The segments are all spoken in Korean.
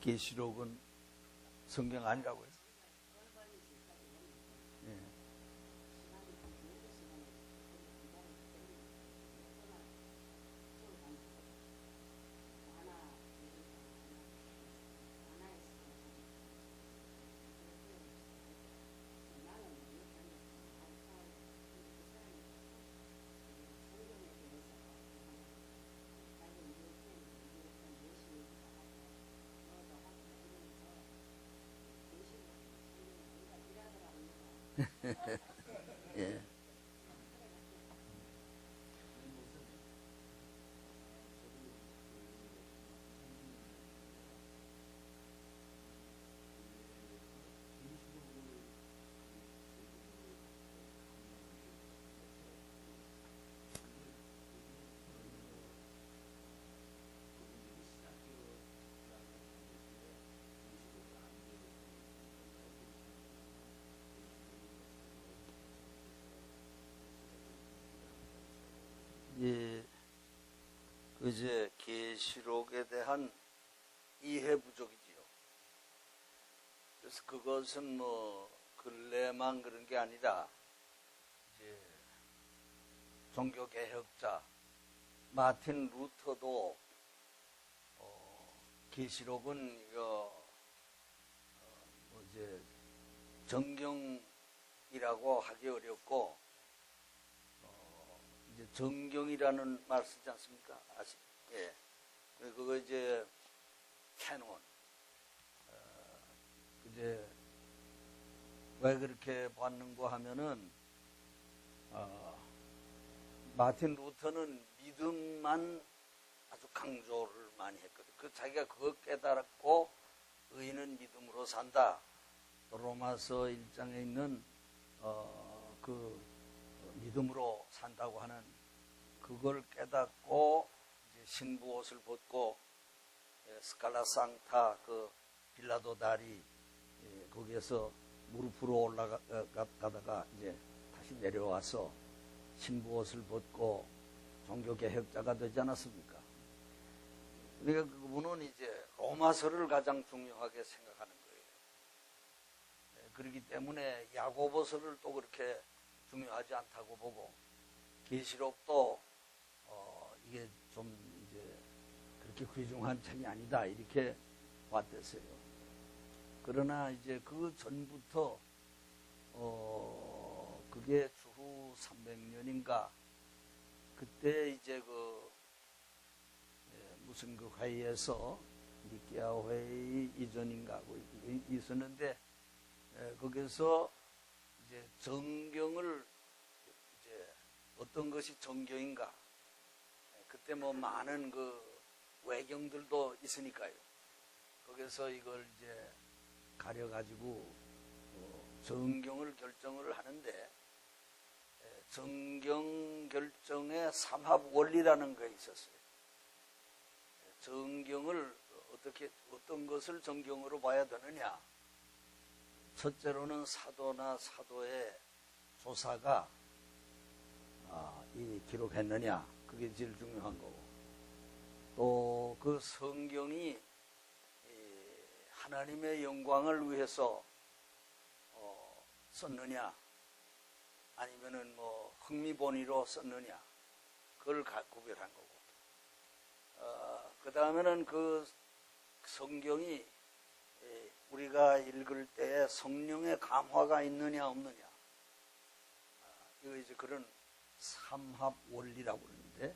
계시록은 성경 아니라고 했어요. 예. 예. 예, 이제 계시록에 대한 이해 부족이지요. 그래서 그것은 뭐 근래만 그런 게 아니라 이제 종교 개혁자 마틴 루터도 계시록은 이거 뭐 이제 정경이라고 하기 어렵고 이제 정경이라는 말 쓰지 않습니까? 예. 그거 이제 캐논. 이제 왜 그렇게 봤는고 하면은 마틴 루터는 믿음만 아주 강조를 많이 했거든. 그 자기가 그거 깨달았고 의인은 믿음으로 산다. 로마서 1장에 있는 그 믿음으로 산다고 하는 그걸 깨닫고 이제 신부 옷을 벗고 스칼라 상타 그 빌라도 다리 거기에서 무릎으로 올라가다가 이제 다시 내려와서 신부 옷을 벗고 종교 개혁자가 되지 않았습니까? 그러니까 그분은 이제 로마서를 가장 중요하게 생각하는 거예요. 그렇기 때문에 야고보서를 또 그렇게 중요하지 않다고 보고 계시록도 이게 좀 이제 그렇게 귀중한 책이 아니다 이렇게 봤댔어요. 그러나 이제 그 전부터 그게 주후 300년인가 그때 이제 그 무슨 그 회의에서 니케아 회의 이전인가 있었는데 거기서 이제 정경을 이제 어떤 것이 정경인가 그때 뭐 많은 그 외경들도 있으니까요. 거기서 이걸 이제 가려가지고 정경을 결정을 하는데 정경 결정의 삼합 원리라는 게 있었어요. 정경을 어떤 것을 정경으로 봐야 되느냐. 첫째로는 사도나 사도의 조사가 이 기록했느냐. 그게 제일 중요한 거고. 또 그 성경이 하나님의 영광을 위해서 썼느냐. 아니면은 뭐 흥미본의로 썼느냐. 그걸 구별한 거고. 그 다음에는 그 성경이 우리가 읽을 때에 성령의 감화가 있느냐 없느냐 이거 이제 그런 삼합 원리라고 그러는데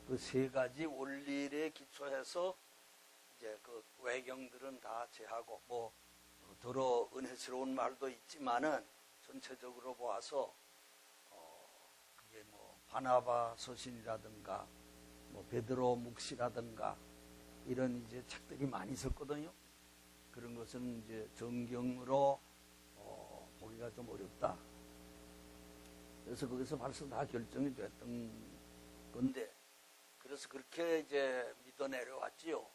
그 세 가지 원리에 기초해서 이제 그 외경들은 다 제하고 뭐 더러 은혜스러운 말도 있지만은 전체적으로 보아서 그게 뭐 바나바 서신이라든가 뭐 베드로 묵시라든가 이런 이제 책들이 많이 있었거든요. 그런 것은 이제 정경으로 보기가 좀 어렵다. 그래서 거기서 벌써 다 결정이 됐던 건데, 그래서 그렇게 이제 믿어 내려왔지요.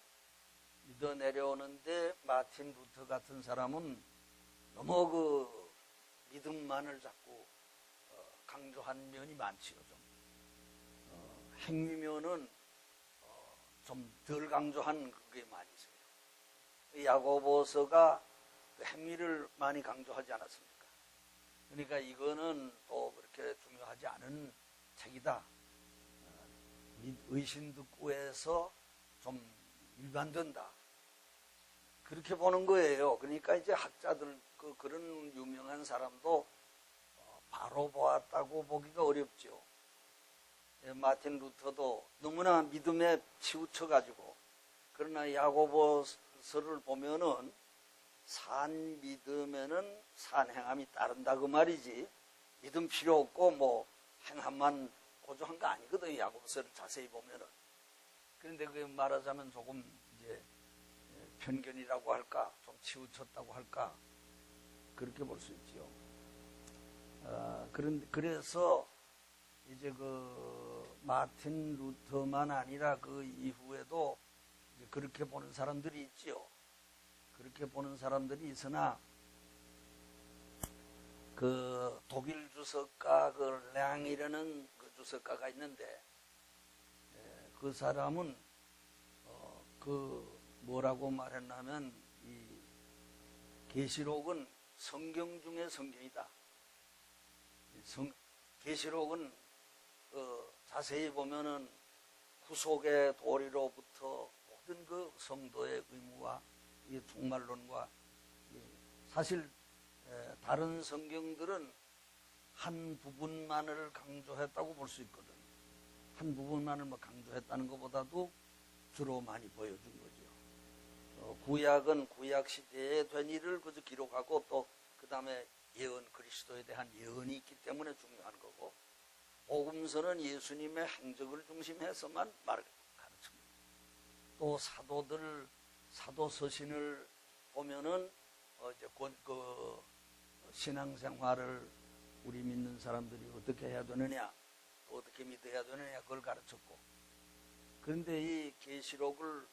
믿어 내려오는데 마틴 루터 같은 사람은 너무 그 믿음만을 자꾸 강조한 면이 많지요. 좀 행위면은 좀 덜 강조한 그게 많이 있어요. 야고보서가 행위를 많이 강조하지 않았습니까? 그러니까 이거는 또 그렇게 중요하지 않은 책이다. 의신듣고에서 좀 일반된다. 그렇게 보는 거예요. 그러니까 이제 학자들, 그런 유명한 사람도 바로 보았다고 보기가 어렵죠. 마틴 루터도 너무나 믿음에 치우쳐가지고, 그러나 야고보서를 보면은 산 믿음에는 산 행함이 따른다 그 말이지, 믿음 필요 없고 뭐 행함만 고조한 거 아니거든요. 야고보서를 자세히 보면은. 그런데 그 말하자면 조금 이제 편견이라고 할까, 좀 치우쳤다고 할까, 그렇게 볼 수 있지요. 그래서 이제 그 마틴 루터만 아니라 그 이후에도 이제 그렇게 보는 사람들이 있지요. 그렇게 보는 사람들이 있으나 그 독일 주석가 그 량이라는 그 주석가가 있는데, 그 사람은 그 뭐라고 말했냐면, 이 계시록은 성경 중의 성경이다. 계시록은 자세히 보면은 구속의 도리로부터 모든 그 성도의 의무와 이 종말론과, 사실 다른 성경들은 한 부분만을 강조했다고 볼 수 있거든. 한 부분만을 뭐 강조했다는 것보다도 주로 많이 보여준 거죠. 구약은 구약 시대에 된 일을 그저 기록하고, 또 그 다음에 예언, 그리스도에 대한 예언이 있기 때문에 중요한 거고, 복음서는 예수님의 행적을 중심해서만 말을 가르칩니다. 또 사도 서신을 보면은 이제 그 신앙생활을 우리 믿는 사람들이 어떻게 해야 되느냐, 또 어떻게 믿어야 되느냐, 그걸 가르쳤고. 그런데 이 계시록을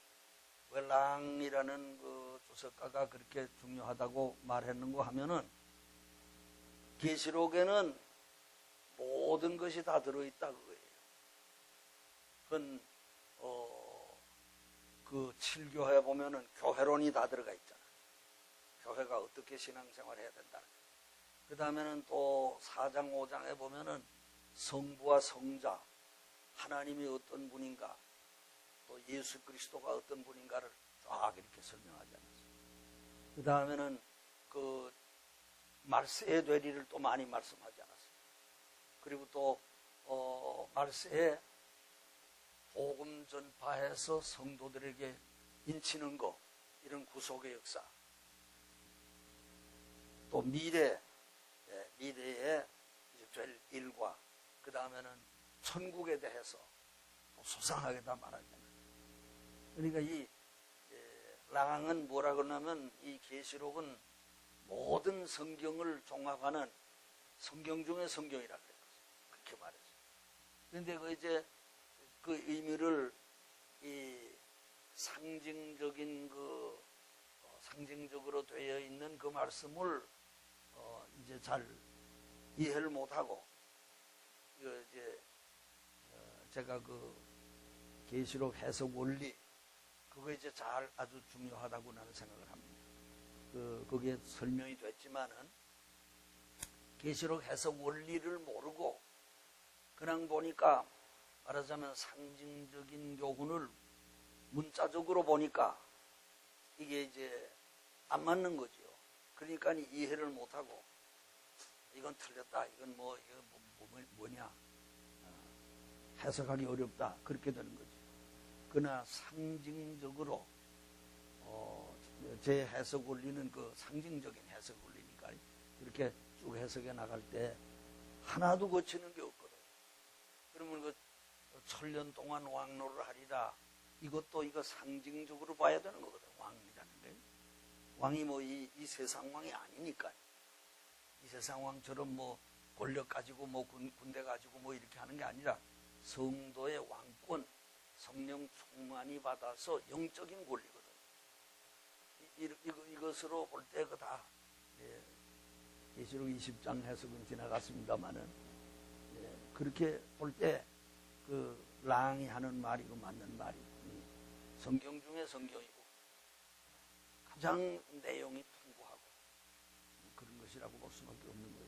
웰랑이라는 그 주석가가 그렇게 중요하다고 말했는가 하면은, 계시록에는 모든 것이 다 들어있다 그거예요. 그건 그 칠교회 보면은 교회론이 다 들어가 있잖아요. 교회가 어떻게 신앙생활 해야 된다. 그 다음에는 또 4장 5장에 보면은 성부와 성자, 하나님이 어떤 분인가, 또 예수 그리스도가 어떤 분인가를 쫙 이렇게 설명하지 않았어요. 그 다음에는 그 말세의 되리를 또 많이 말씀하지 않았어요. 그리고 또 말세에 복음 전파해서 성도들에게 인치는 거, 이런 구속의 역사, 또 미래에 이제 될 일과, 그 다음에는 천국에 대해서 소상하게 다 말하잖아요. 그러니까 이 랑은 뭐라 그러냐면, 이 계시록은 모든 성경을 종합하는 성경 중의 성경이라 그래요. 그렇게 말했어요. 그런데 그 이제 그 의미를 이 상징적으로 되어 있는 그 말씀을 이제 잘 이해를 못하고, 이제 제가 그 계시록 해석 원리, 그거 이제 아주 중요하다고 나는 생각을 합니다. 거기에 설명이 됐지만은, 계시록 해석 원리를 모르고 그냥 보니까, 말하자면 상징적인 교훈을 문자적으로 보니까 이게 이제 안 맞는 거죠. 그러니까 이해를 못하고, 이건 틀렸다, 이건 뭐냐, 해석하기 어렵다, 그렇게 되는 거죠. 그러나 상징적으로 제 해석 원리는 그 상징적인 해석 원리니까, 이렇게 쭉 해석해 나갈 때 하나도 거치는 게 없거든. 그러면 그 천년 동안 왕노를 하리라, 이것도 이거 상징적으로 봐야 되는 거거든. 왕이라는 게, 왕이 뭐 이 세상 왕이 아니니까. 이 세상 왕처럼 뭐 권력 가지고 뭐 군대 가지고 뭐 이렇게 하는 게 아니라, 성도의 왕권, 성령 충만이 받아서 영적인 권리거든. 이것으로 볼 때 그 다, 계시록 20장 해석은 지나갔습니다만은, 그렇게 볼 때 그 랑이 하는 말이 그 맞는 말이, 성경 중에 성경이고 가장 내용이 풍부하고 그런 것이라고 볼 수밖에 없는 거죠.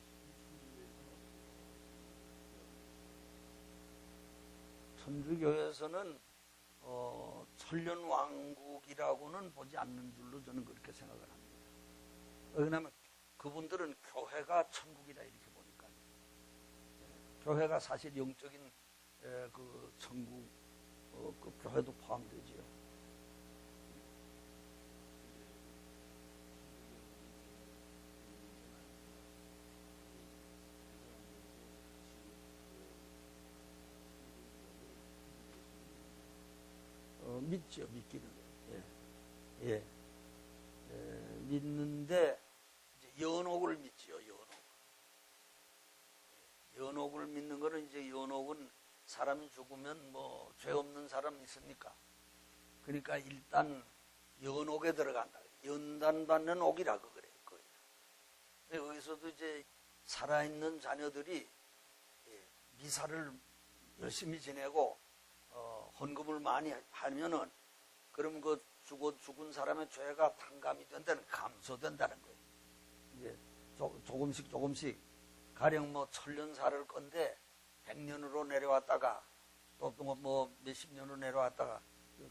천주교에서는 천년왕국이라고는 보지 않는 줄로 저는 그렇게 생각을 합니다. 왜냐하면 그분들은 교회가 천국이다 이렇게 보니까 교회가 사실 영적인 그 천국 그 교회도 포함되지요. 믿죠, 믿기는. 예. 믿는데, 이제 연옥을 믿지요, 연옥. 연옥을 믿는 거는 이제 연옥은 사람이 죽으면 뭐 죄 없는 사람 있습니까? 그러니까 일단 연옥에 들어간다. 연단받는 옥이라고 그래요, 거기서. 여기서도 이제 살아있는 자녀들이 미사를 열심히 지내고, 헌금을 많이 하면은, 그럼 그 죽은 사람의 죄가 탕감이 된다는, 감소된다는 거예요. 이제 조금씩, 가령 뭐 1000년 살 건데, 100년으로 내려왔다가, 또 뭐 몇십 년으로 내려왔다가,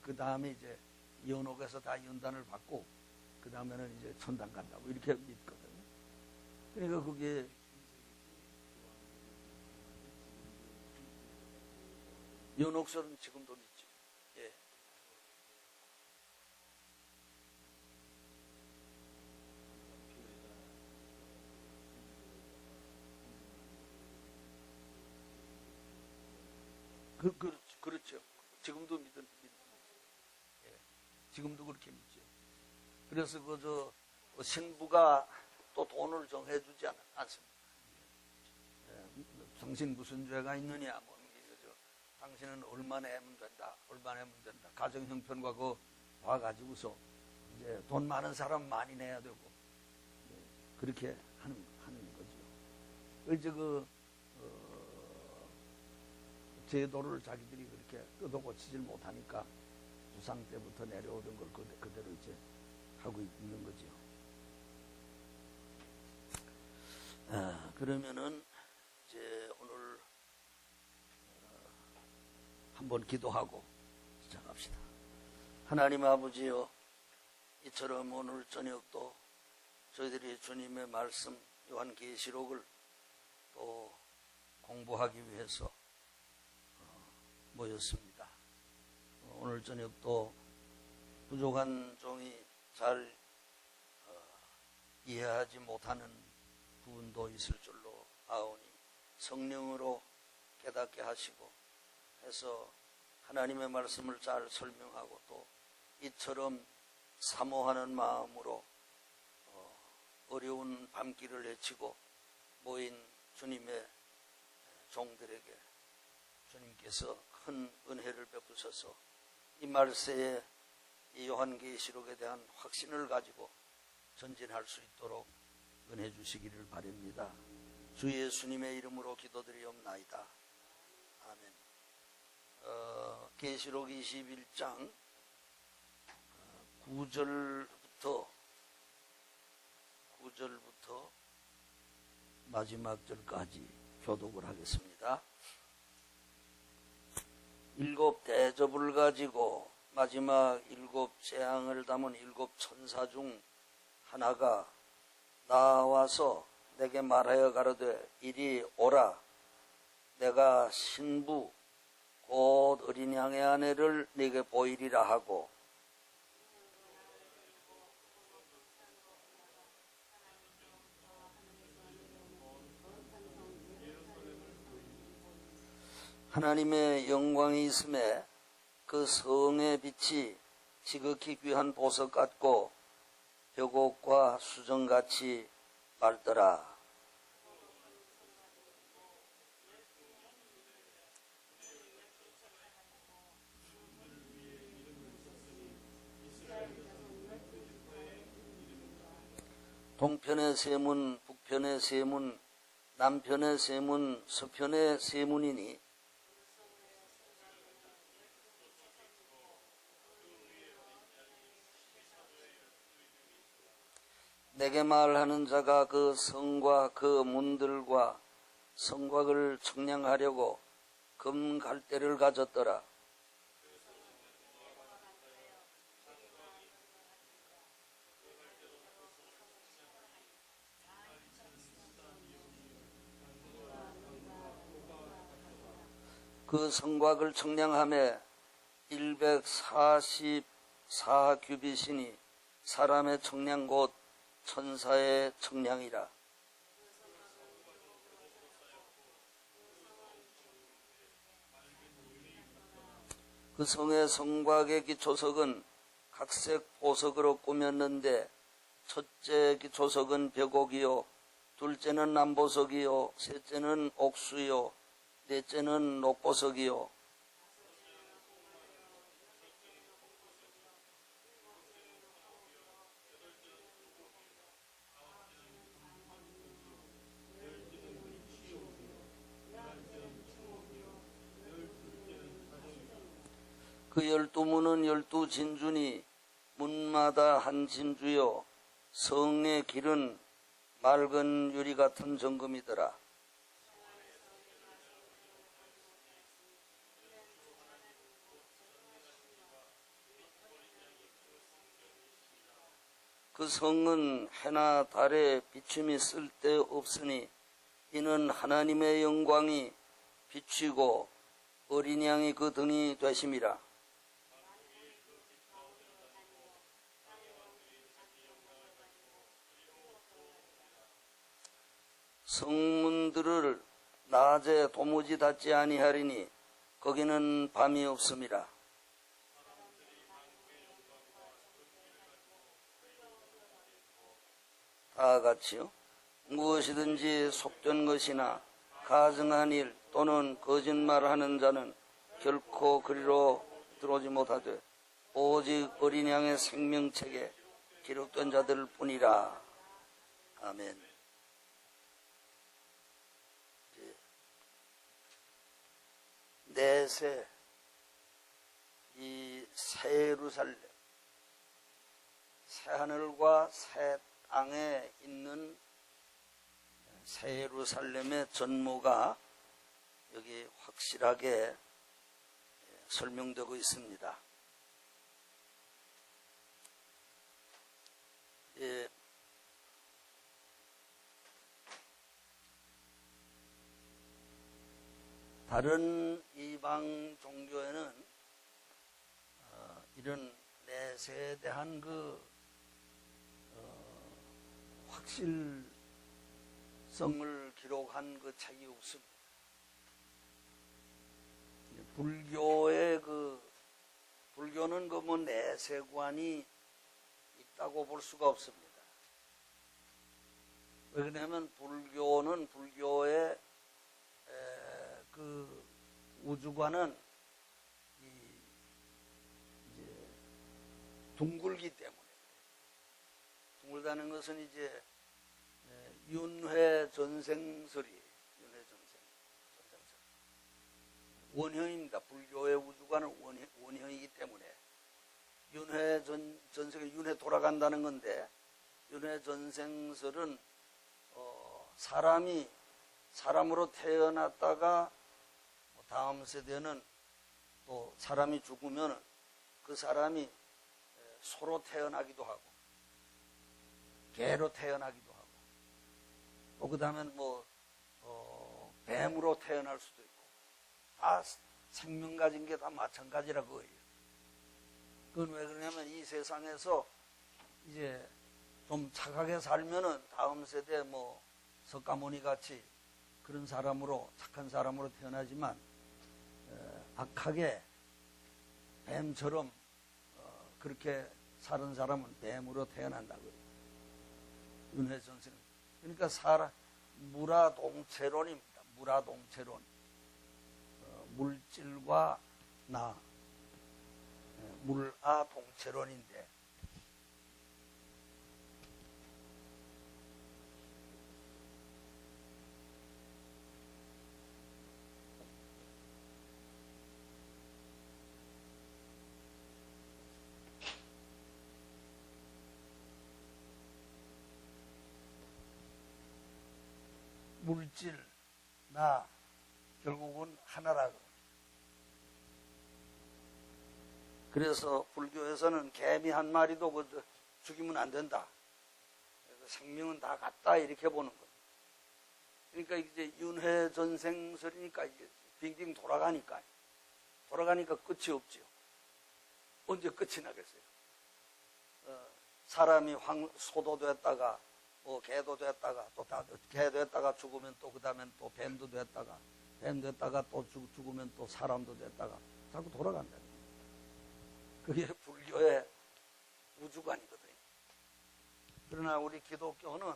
그 다음에 이제 연옥에서 다 연단을 받고, 그 다음에는 이제 천당 간다고 이렇게 믿거든요. 그러니까 그게, 연옥설은 지금도 믿죠. 예. 그렇죠. 지금도 예. 지금도 그렇게 믿죠. 그래서 신부가 또 돈을 정해주지 않습니다. 예. 당신 무슨 죄가 있느냐, 뭐. 당신은 얼마 내면 된다. 가정 형편과 그 봐가지고서 이제 돈 많은 사람 많이 내야 되고 그렇게 하는 거죠. 이제 제도를 자기들이 그렇게 뜯어고치질 못하니까 조상 때부터 내려오던 걸 그대로 이제 하고 있는 거죠. 그러면은 이제 오늘 한번 기도하고 시작합시다. 하나님 아버지여, 이처럼 오늘 저녁도 저희들이 주님의 말씀 요한계시록을 또 공부하기 위해서 모였습니다. 오늘 저녁도 부족한 종이 잘 이해하지 못하는 부분도 있을 줄로 아오니 성령으로 깨닫게 하시고 해서 하나님의 말씀을 잘 설명하고 또 이처럼 사모하는 마음으로 어려운 밤길을 헤치고 모인 주님의 종들에게 주님께서 큰 은혜를 베푸셔서 이 말세에 이 요한계시록에 대한 확신을 가지고 전진할 수 있도록 은혜 주시기를 바랍니다. 주 예수님의 이름으로 기도드리옵나이다. 아멘. 계시록 21장 9절부터 마지막 절까지 교독을 하겠습니다. 7 대접을 가지고 마지막 7 재앙을 담은 7 천사 중 하나가 나와서 내게 말하여 가로되 이리 오라. 내가 신부 곧 어린 양의 아내를 네게 보이리라 하고 하나님의 영광이 있음에 그 성의 빛이 지극히 귀한 보석 같고 벽옥과 수정같이 밝더라. 동편의 세 문, 북편의 세 문, 남편의 세 문, 서편의 세 문이니 내게 말하는 자가 그 성과 그 문들과 성곽을 청량하려고 금 갈대를 가졌더라. 그 성곽을 청량함에 144 규빗이니 사람의 청량 곧 천사의 청량이라. 그 성의 성곽의 기초석은 각색 보석으로 꾸몄는데 첫째 기초석은 벽옥이요, 둘째는 남보석이요, 셋째는 옥수요, 넷째는 녹보석이요. 그 12문은 12진주니 문마다 한 진주요, 성의 길은 맑은 유리 같은 정금이더라. 그 성은 해나 달에 비춤이 쓸데없으니 이는 하나님의 영광이 비치고 어린 양이 그 등이 되심이라. 성문들을 낮에 도무지 닫지 아니하리니 거기는 밤이 없음이라. 다 같이요. 무엇이든지 속된 것이나 가증한 일 또는 거짓말하는 자는 결코 그리로 들어오지 못하되 오직 어린 양의 생명책에 기록된 자들 뿐이라. 아멘. 내세 이 새 예루살렘, 새 하늘과 새 땅에 있는 새 예루살렘의 전모가 여기 확실하게 설명되고 있습니다. 예, 다른 이방 종교에는 이런 내세에 대한 그 확실성을 기록한 그 책이 없습니다. 불교는 그 뭐 내세관이 있다고 볼 수가 없습니다. 왜냐하면 불교는 불교의 그 우주관은 이제 둥글기 때문에, 둥글다는 것은 이제 윤회전생설이 원형입니다. 불교의 우주관은 원형이기 때문에 윤회전생이 윤회 돌아간다는 건데, 윤회전생설은 사람이 사람으로 태어났다가 다음 세대는 또 사람이 죽으면 그 사람이 소로 태어나기도 하고 개로 태어나기도 하고 또 그 다음엔 뱀으로 태어날 수도 있고 다 생명 가진 게 다 마찬가지라 그거예요. 그건 왜 그러냐면 이 세상에서 이제 좀 착하게 살면은 다음 세대 석가모니 같이 그런 사람으로, 착한 사람으로 태어나지만 악하게 뱀처럼 그렇게 사는 사람은 뱀으로 태어난다고요. 윤회전생. 그러니까 무라동체론입니다. 무라동체론. 물질과 나, 물아동체론인데, 물질, 나 결국은 하나라고. 그래서 불교에서는 개미 한 마리도 죽이면 안 된다. 그래서 생명은 다 같다 이렇게 보는 거예요. 그러니까 이제 윤회전생설이니까 이게 빙빙 돌아가니까 끝이 없지요. 언제 끝이 나겠어요? 사람이 소도 됐다가 뭐 개도 됐다가 또 개 됐다가 죽으면 또 그다음엔 또 뱀도 됐다가 뱀 됐다가 또 죽으면 또 사람도 됐다가 자꾸 돌아간다. 그게 불교의 우주관이거든요. 그러나 우리 기독교는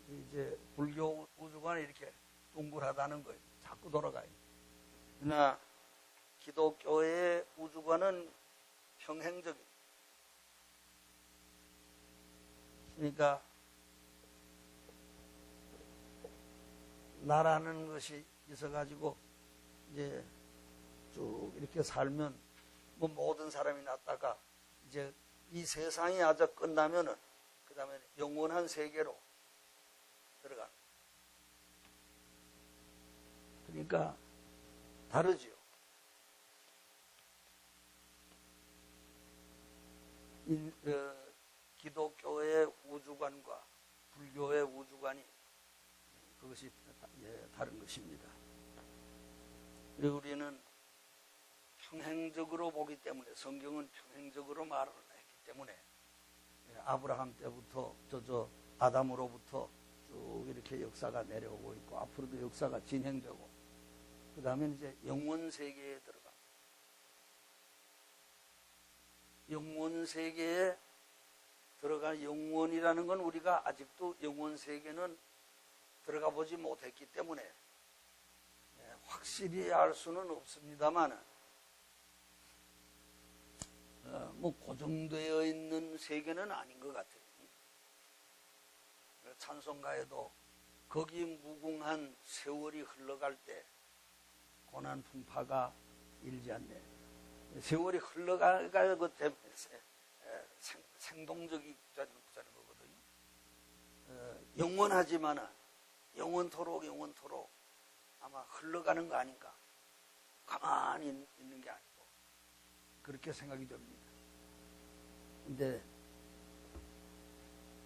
이제 불교 우주관이 이렇게 둥글하다는 거예요. 자꾸 돌아가요. 그러나 기독교의 우주관은 평행적입니다. 그러니까 나라는 것이 있어가지고 이제 쭉 이렇게 살면 뭐 모든 사람이 났다가 이제 이 세상이 아주 끝나면은 그 다음에 영원한 세계로 들어가. 그러니까 다르지요. 기독교의 우주관과 불교의 우주관이 그것이 다른 것입니다. 그리고 우리는 평행적으로 보기 때문에 성경은 평행적으로 말을 했기 때문에 아브라함 때부터 아담으로부터 쭉 이렇게 역사가 내려오고 있고 앞으로도 역사가 진행되고 그 다음에 이제 영원 세계에 들어가. 영원 세계에 들어간 영원이라는 건 우리가 아직도 영원 세계는 들어가 보지 못했기 때문에 확실히 알 수는 없습니다만 뭐 고정되어 있는 세계는 아닌 것 같아요. 찬송가에도 거기 무궁한 세월이 흘러갈 때 고난 풍파가 일지 않네. 세월이 흘러가가 그 때문에 생동적이 자는 거거든요. 영원하지만은 영원토록 아마 흘러가는 거 아닌가. 가만히 있는 게 아니고 그렇게 생각이 됩니다. 근데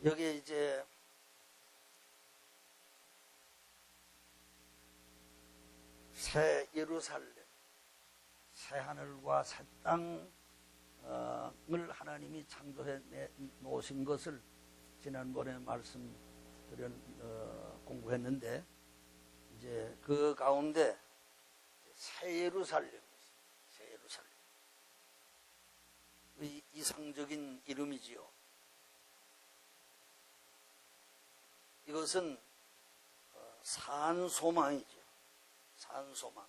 여기에 이제 새 예루살렘, 새 하늘과 새 땅을 하나님이 창조해 놓으신 것을 지난번에 공부했는데 이제 그 가운데 새 예루살렘, 이상적인 이름이지요. 이것은 산소망이죠. 산소망.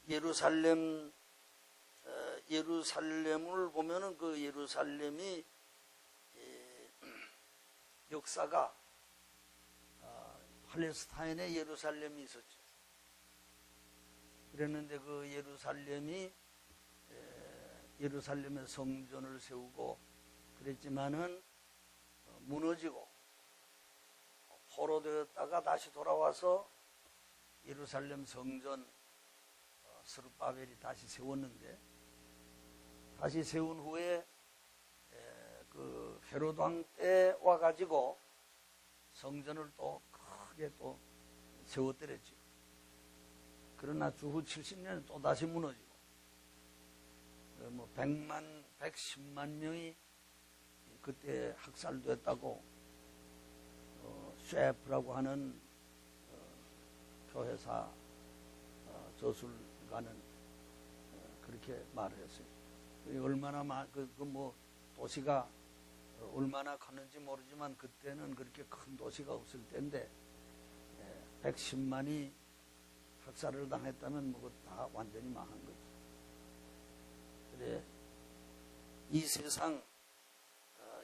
예루살렘을 보면은 그 예루살렘이 역사가 팔레스타인의 예루살렘이 있었죠. 그랬는데 그 예루살렘에 성전을 세우고 그랬지만은 무너지고 포로되었다가 다시 돌아와서 예루살렘 성전 스룹바벨이 다시 세웠는데 다시 세운 후에 그 헤롯 왕 때 와가지고 성전을 또 크게 또 세웠더랬죠. 그러나 주후 70년에 또 다시 무너지고 뭐 110만 명이 그때 학살됐다고 쉐프라고 하는 교회사 저술가는 그렇게 말을 했어요. 얼마나 뭐 도시가 얼마나 컸는지 모르지만 그때는 그렇게 큰 도시가 없을 때인데 110만이 학살을 당했다면 뭐 다 완전히 망한 거죠. 그래 이 세상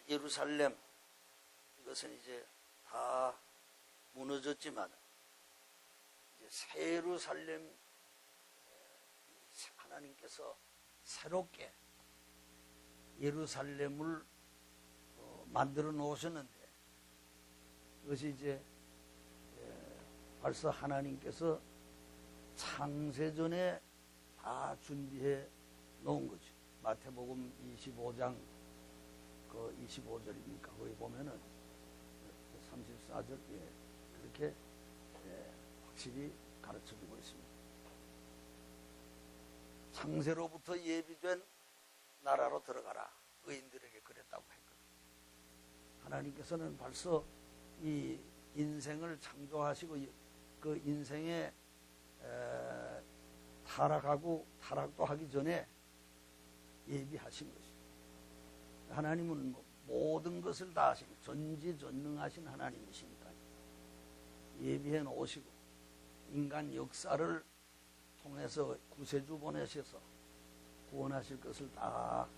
예루살렘 이것은 이제 다 무너졌지만 이제 새 예루살렘 하나님께서 새롭게 예루살렘을 만들어 놓으셨는데 그것이 이제 벌써 하나님께서 창세전에 다 준비해 놓은 거죠. 마태복음 25장 그 25절입니까? 거기 보면은 34절 그렇게 확실히 가르쳐주고 있습니다. 창세로부터 예비된 나라로 들어가라. 의인들에게 그랬다고 했거든요. 하나님께서는 벌써 이 인생을 창조하시고 그 인생에 타락도 하기 전에 예비하신 것이죠. 하나님은 모든 것을 다 하신 전지전능하신 하나님이시니까 예비해 놓으시고 인간 역사를 통해서 구세주 보내셔서 구원하실 것을 다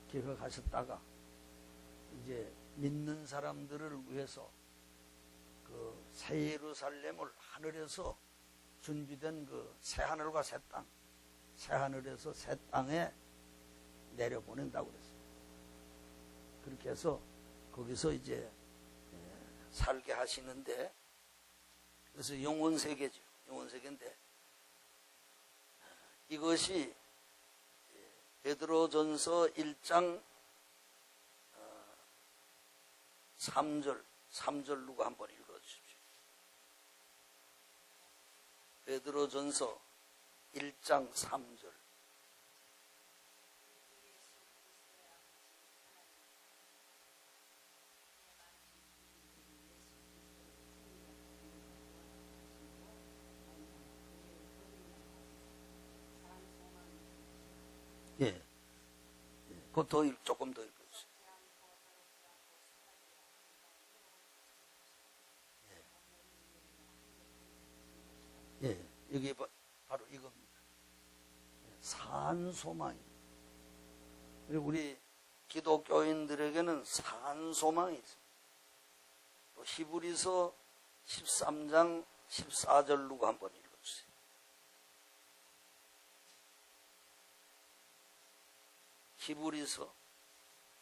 계획하셨다가 이제 믿는 사람들을 위해서 그 새 예루살렘을 하늘에서 준비된 그 새 하늘과 새 땅, 새 하늘에서 새 땅에 내려보낸다고 그랬어요. 그렇게 해서 거기서 이제 살게 하시는데, 그래서 영원 세계죠. 영원 세계인데 이것이 베드로전서 1장 3절 누가 한번 읽어주십시오. 베드로전서 1장 3절. 예. 그거 조금 더 읽어주세요. 예. 여기 바로 이겁니다. 산소망입니다. 우리 기독교인들에게는 산소망이 있습니다. 또 히브리서 13장 14절 누구 한번 읽어주세요. 히브리서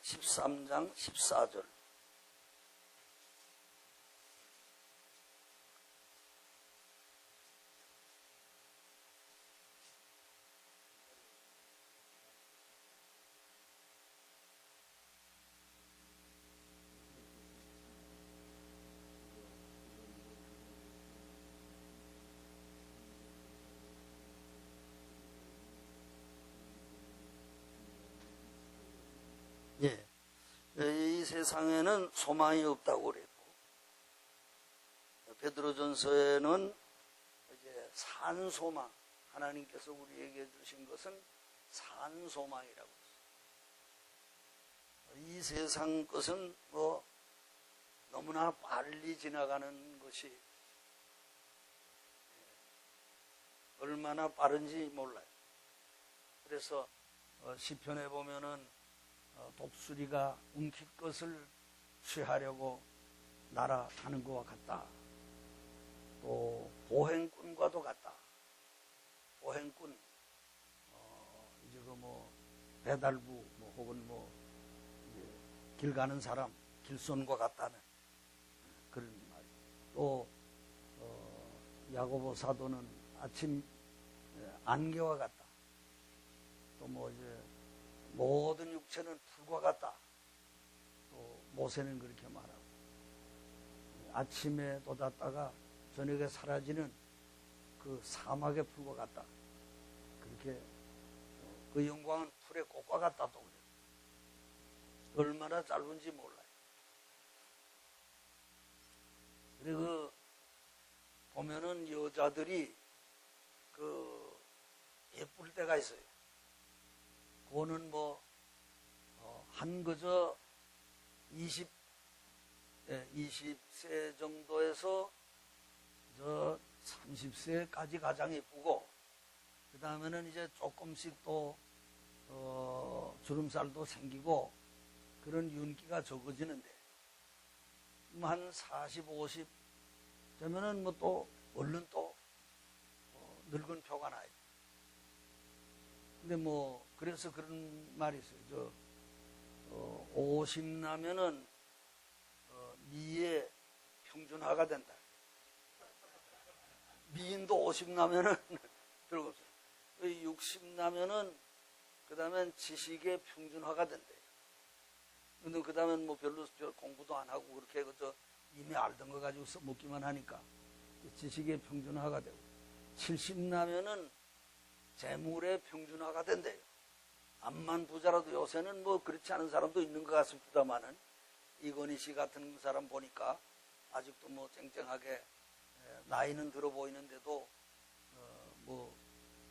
13장 14절. 예. 이 세상에는 소망이 없다고 그랬고, 베드로전서에는 이제 산소망, 하나님께서 우리에게 주신 것은 산소망이라고 했어요. 이 세상 것은 뭐 너무나 빨리 지나가는 것이 얼마나 빠른지 몰라요. 그래서 시편에 보면은 독수리가 움킬 것을 취하려고 날아가는 것과 같다. 또 보행꾼과도 같다. 보행꾼, 이제 그 뭐 배달부, 뭐 혹은 뭐 길 가는 사람, 길손과 같다는 그런 말. 또 야고보 사도는 아침 안개와 같다. 또 뭐 이제 모든 육체는 풀과 같다. 또 모세는 그렇게 말하고, 아침에 돋았다가 저녁에 사라지는 그 사막의 풀과 같다. 그렇게 그 영광은 풀의 꽃과 같다 또 그래요. 얼마나 짧은지 몰라요. 그리고 보면은 여자들이 그 예쁠 때가 있어요. 그거는 뭐 한 그저 20세 정도에서 저 30세까지 가장 예쁘고, 그 다음에는 이제 조금씩 또 주름살도 생기고 그런 윤기가 적어지는데, 한 40, 50 되면은 뭐 또 얼른 또 늙은 표가 나요. 근데 뭐 그래서 그런 말이 있어요. 50 나면은 미의 평준화가 된다. 미인도 50 나면은 들고 60 나면은 그 다음엔 지식의 평준화가 된대요. 근데 그 다음엔 뭐 별로 공부도 안 하고 그렇게 그저 이미 알던 거 가지고 써먹기만 하니까 지식의 평준화가 되고 70 나면은 재물의 평준화가 된대요. 암만 부자라도 요새는 뭐 그렇지 않은 사람도 있는 것 같습니다만은 이건희 씨 같은 사람 보니까 아직도 뭐 쨍쨍하게 나이는 들어 보이는데도 뭐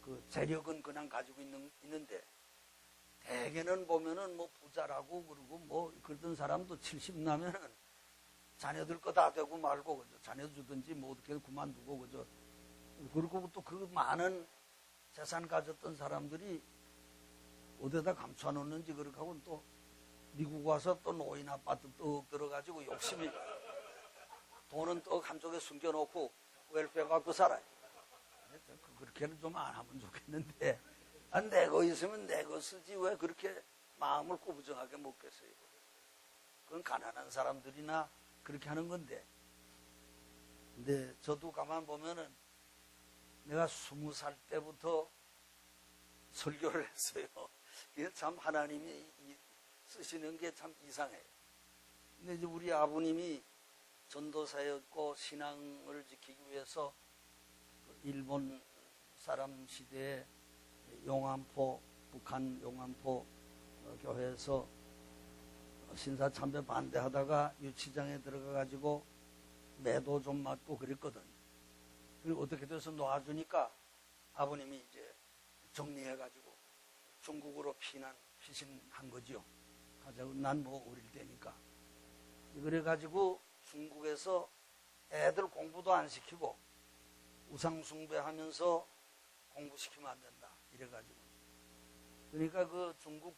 그 재력은 그냥 가지고 있는데 대개는 보면은 뭐 부자라고 그러고 뭐 그러던 사람도 70 나면은 자녀들 거 다 되고 말고 그죠. 자녀 주든지 뭐 어떻게 그만두고 그죠. 그리고 또 그 많은 재산 가졌던 사람들이 어디다 감춰놓는지 그렇게 하고 또 미국 와서 또 노인 아파트 떡 들어가지고 욕심이 돈은 떡 한쪽에 숨겨놓고 웰페어 갖고 살아요. 그렇게는 좀 안 하면 좋겠는데 내 거 있으면 내 거 쓰지 왜 그렇게 마음을 꾸부정하게 먹겠어요. 그건 가난한 사람들이나 그렇게 하는 건데 근데 저도 가만 보면은 내가 20살 때부터 설교를 했어요. 이게 참 하나님이 쓰시는 게 참 이상해요. 근데 이제 우리 아버님이 전도사였고 신앙을 지키기 위해서 일본 사람 시대에 용안포, 북한 용안포 교회에서 신사참배 반대하다가 유치장에 들어가가지고 매도 좀 맞고 그랬거든. 그리고 어떻게 돼서 놓아주니까 아버님이 이제 정리해가지고 중국으로 피신한 거지요. 가자고 난 뭐 어릴 때니까. 그래가지고 중국에서 애들 공부도 안 시키고 우상숭배하면서 공부시키면 안 된다. 이래가지고. 그러니까 그 중국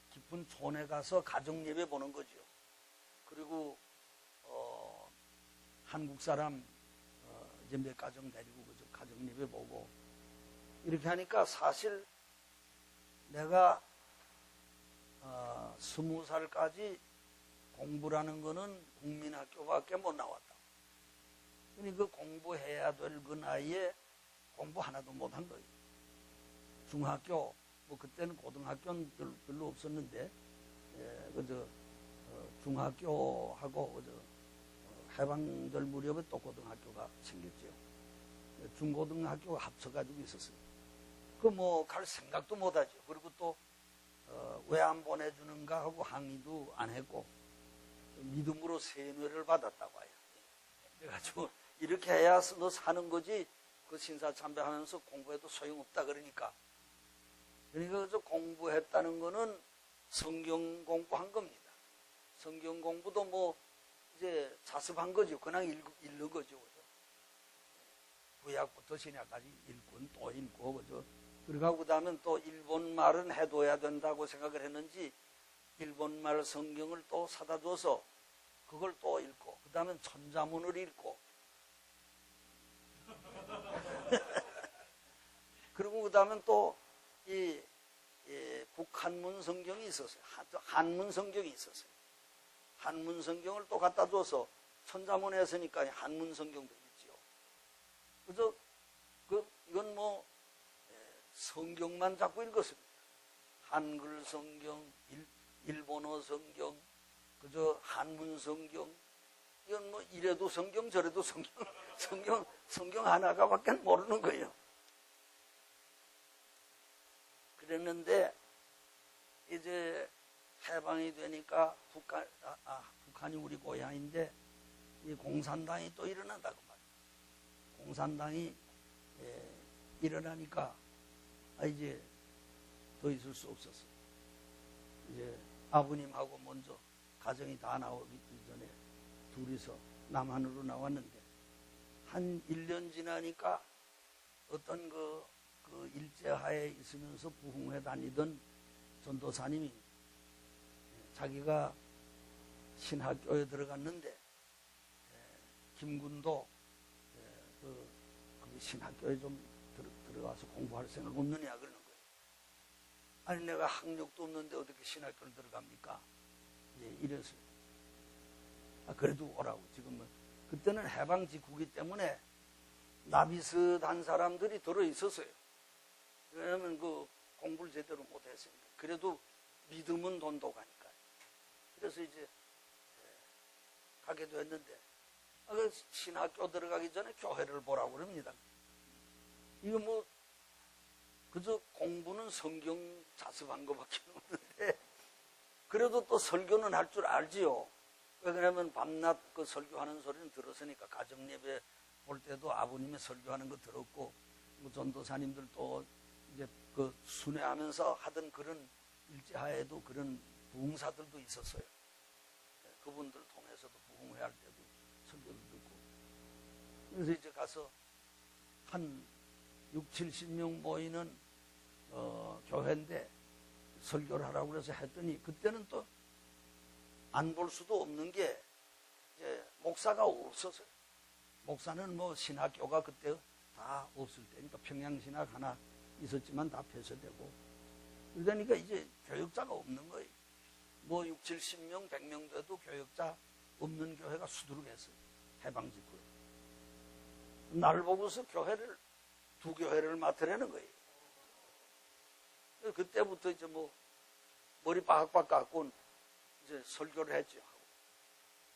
깊은 촌에 가서 가정예배 보는 거죠. 그리고 한국 사람 이제 몇 가정 데리고 그죠. 가정예배 보고 이렇게 하니까 사실 내가 20살까지 공부라는 거는 국민학교밖에 못 나왔다. 그러니까 그 공부해야 될 그 나이에 공부 하나도 못 한 거예요. 중학교, 뭐 그때는 고등학교는 별로 없었는데, 그저 중학교하고 그저 해방절 무렵에 또 고등학교가 생겼죠. 중고등학교가 합쳐가지고 있었어요. 그 뭐 갈 생각도 못 하죠. 그리고 또 왜 안 보내주는가 하고 항의도 안 했고 믿음으로 세뇌를 받았다고 해요. 그래가지고 이렇게 해야 너 사는 거지 그 신사참배하면서 공부해도 소용없다 그러니까 그래서 공부했다는 거는 성경 공부한 겁니다. 성경 공부도 뭐 이제 자습한 거죠. 그냥 읽는 거죠. 그죠? 구약부터 신약까지 읽고 또 읽고 그죠? 그리고 그 다음에 또 일본 말은 해둬야 된다고 생각을 했는지 일본 말 성경을 또 사다 줘서 그걸 또 읽고 그 다음에 천자문을 읽고 그리고 그 다음에 또 이 북한문 성경이 있었어요. 한문 성경이 있었어요. 한문 성경을 또 갖다 줘서 천자문에 했으니까 한문 성경도 있지요. 그래서 이건 뭐 성경만 자꾸 읽었습니다. 한글 성경, 일본어 성경, 그저 한문 성경, 이건 뭐 이래도 성경 저래도 성경 하나가밖에 모르는 거예요. 그랬는데 이제 해방이 되니까 북한이 우리 고향인데 이 공산당이 또 일어난다고 말이에요. 공산당이 일어나니까 이제 더 있을 수 없었어요. 이제 아버님하고 먼저 가정이 다 나오기 전에 둘이서 남한으로 나왔는데 한 1년 지나니까 어떤 그 일제하에 있으면서 부흥회 다니던 전도사님이 자기가 신학교에 들어갔는데 김군도 그 신학교에 좀 들어가서 공부할 생각 없느냐 그러는 거예요. 아니 내가 학력도 없는데 어떻게 신학교를 들어갑니까? 이랬어요. 그래도 오라고. 지금은. 그때는 해방 직후기 때문에 나비슷한 사람들이 들어있었어요. 왜냐하면 그 공부를 제대로 못했으니까. 그래도 믿음은 돈도 가니까. 그래서 이제 가게도 했는데 신학교 들어가기 전에 교회를 보라고 그럽니다. 이거 뭐 그저 공부는 성경 자습한 것밖에 없는데 그래도 또 설교는 할 줄 알지요. 왜 그러냐면 밤낮 그 설교하는 소리는 들었으니까. 가정예배 볼 때도 아버님의 설교하는 거 들었고 뭐 전도사님들도 이제 그 순회하면서 하던 그런 일제하에도 그런 부흥사들도 있었어요. 그분들 통해서도 부흥회 할 때도 설교를 듣고. 그래서 이제 가서 한 6, 70명 모이는 교회인데 설교를 하라고 그래서 했더니 그때는 또 안 볼 수도 없는 게 이제 목사가 없었어요. 목사는 뭐 신학교가 그때 다 없을 때니까 평양신학 하나 있었지만 다 폐쇄되고 그러니까 이제 교역자가 없는 거예요. 뭐 6, 70명, 100명 돼도 교역자 없는 교회가 수두룩했어요. 해방 직후에. 나를 보고서 두 교회를 맡으라는 거예요. 그때부터 이제 뭐 머리 빡빡 깎고 이제 설교를 했죠.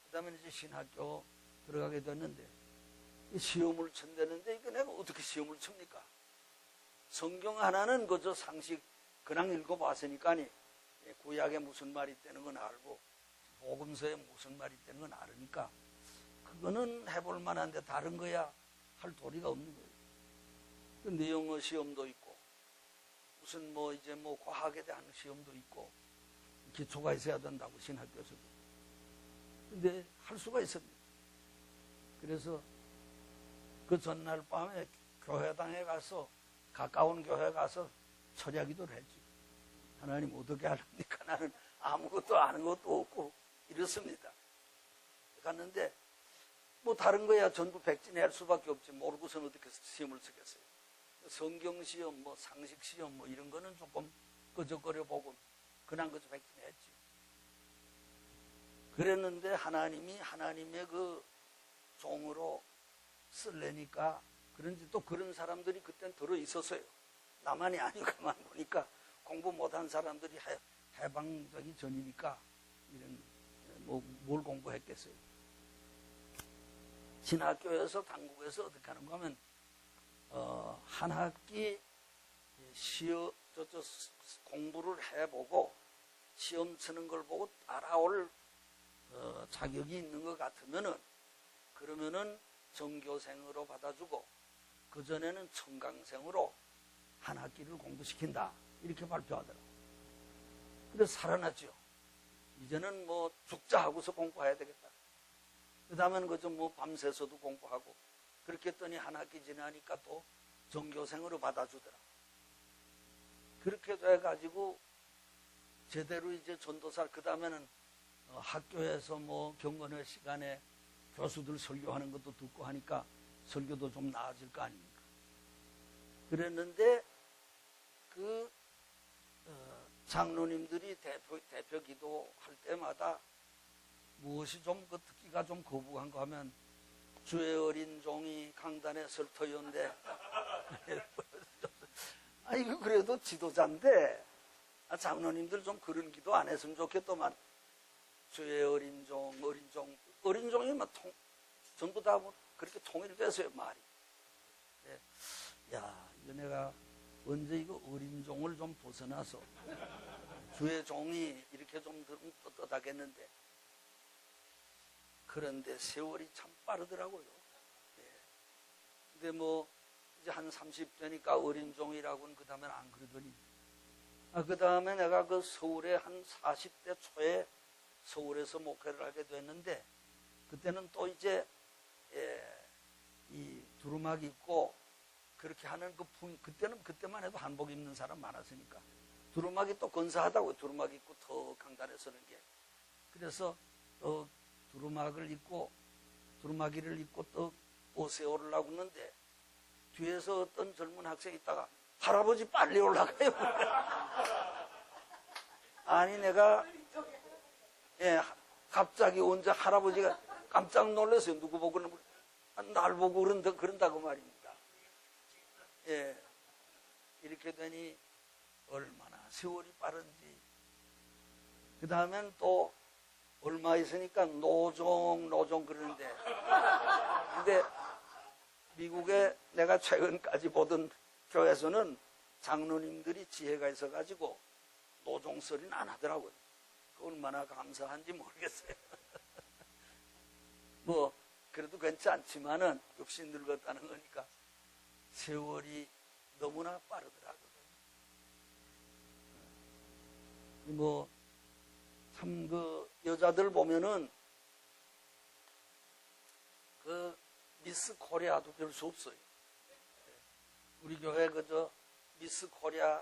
그 다음에 이제 신학교 들어가게 됐는데 시험을 친다는데 이거 내가 어떻게 시험을 칩니까? 성경 하나는 그저 상식 그냥 읽어봤으니까 구약에 무슨 말이 있다는 건 알고 복음서에 무슨 말이 있다는 건 알으니까 그거는 해볼 만한데 다른 거야 할 도리가 없는 거예요. 근데 영어 시험도 있고 무슨 뭐 이제 뭐 과학에 대한 시험도 있고 기초가 있어야 된다고 신학교에서도. 근데 할 수가 있습니다. 그래서 그 전날 밤에 교회당에 가서 가까운 교회 가서 철야기도를 했지. 하나님 어떻게 하렵니까? 나는 아무것도 아는 것도 없고 이렇습니다. 갔는데 뭐 다른 거야 전부 백진할 수밖에 없지. 모르고선 어떻게 시험을 쓰겠어요. 성경시험, 뭐 상식시험 뭐 이런 거는 조금 끄적거려 보고 그냥 그저 백진했지. 그랬는데 하나님의 그 종으로 쓸래니까 그런지 또 그런 사람들이 그땐 들어 있었어요. 나만이 아니고 가만 보니까 공부 못한 사람들이 해방되기 전이니까 이런 뭐 뭘 공부했겠어요. 신학교에서 당국에서 어떻게 하는가 하면 한 학기 공부를 해보고 시험 치는 걸 보고 따라올 자격이 있는 것 같으면은 그러면은 정교생으로 받아주고 그전에는 청강생으로 한 학기를 공부시킨다 이렇게 발표하더라고요. 그래서 살아났죠. 이제는 뭐 죽자 하고서 공부해야 되겠다. 그 다음에는 그저 뭐 밤새서도 공부하고 그렇게 했더니 한 학기 지나니까 또 정교생으로 받아주더라. 그렇게 돼가지고 제대로 이제 전도사 그 다음에는 학교에서 뭐 경건회 시간에 교수들 설교하는 것도 듣고 하니까 설교도 좀 나아질 거 아닙니까? 그랬는데 그 장로님들이 대표 기도할 때마다 무엇이 좀 그 듣기가 좀 거부한 거 하면 주의 어린 종이 강단에 설터였는데 이거 그래도 지도자인데 장로님들 좀 그런 기도 안 했으면 좋겠더만. 주의 어린 종이 막 전부 다 뭐 그렇게 통일됐어요, 말이. 네. 야, 이거 내가 언제 이거 어린 종을 좀 벗어나서 주의 종이 이렇게 좀 떳떳하겠는데. 그런데 세월이 참 빠르더라고요. 네. 근데 뭐 이제 한 30대니까 어린 종이라고는 그 다음엔 안 그러더니 그 다음에 내가 그 서울에 한 40대 초에 서울에서 목회를 하게 됐는데 그때는 또 이제 이 두루마기 입고 그렇게 하는 그때만 해도 한복 입는 사람 많았으니까 두루마기 또 건사하다고 두루마기 입고 더 강단에 서는 게. 그래서 두루마기를 입고 또 옷에 오르려고 했는데 뒤에서 어떤 젊은 학생이 있다가 할아버지 빨리 올라가요. 아니 내가 갑자기 언제 할아버지가 깜짝 놀랐어요. 누구 보고 날 보고 그런다고 말입니다. 예. 이렇게 되니 얼마나 세월이 빠른지. 그 다음엔 또 얼마 있으니까 노종 그러는데. 근데 미국에 내가 최근까지 보던 교회에서는 장로님들이 지혜가 있어가지고 노종 소리는 안 하더라고요. 얼마나 감사한지 모르겠어요. 뭐 그래도 괜찮지만은 역시 늙었다는 거니까 세월이 너무나 빠르더라고요. 뭐 참 그 여자들 보면은 그 미스 코리아도 별 수 없어요. 우리 교회 그저 미스 코리아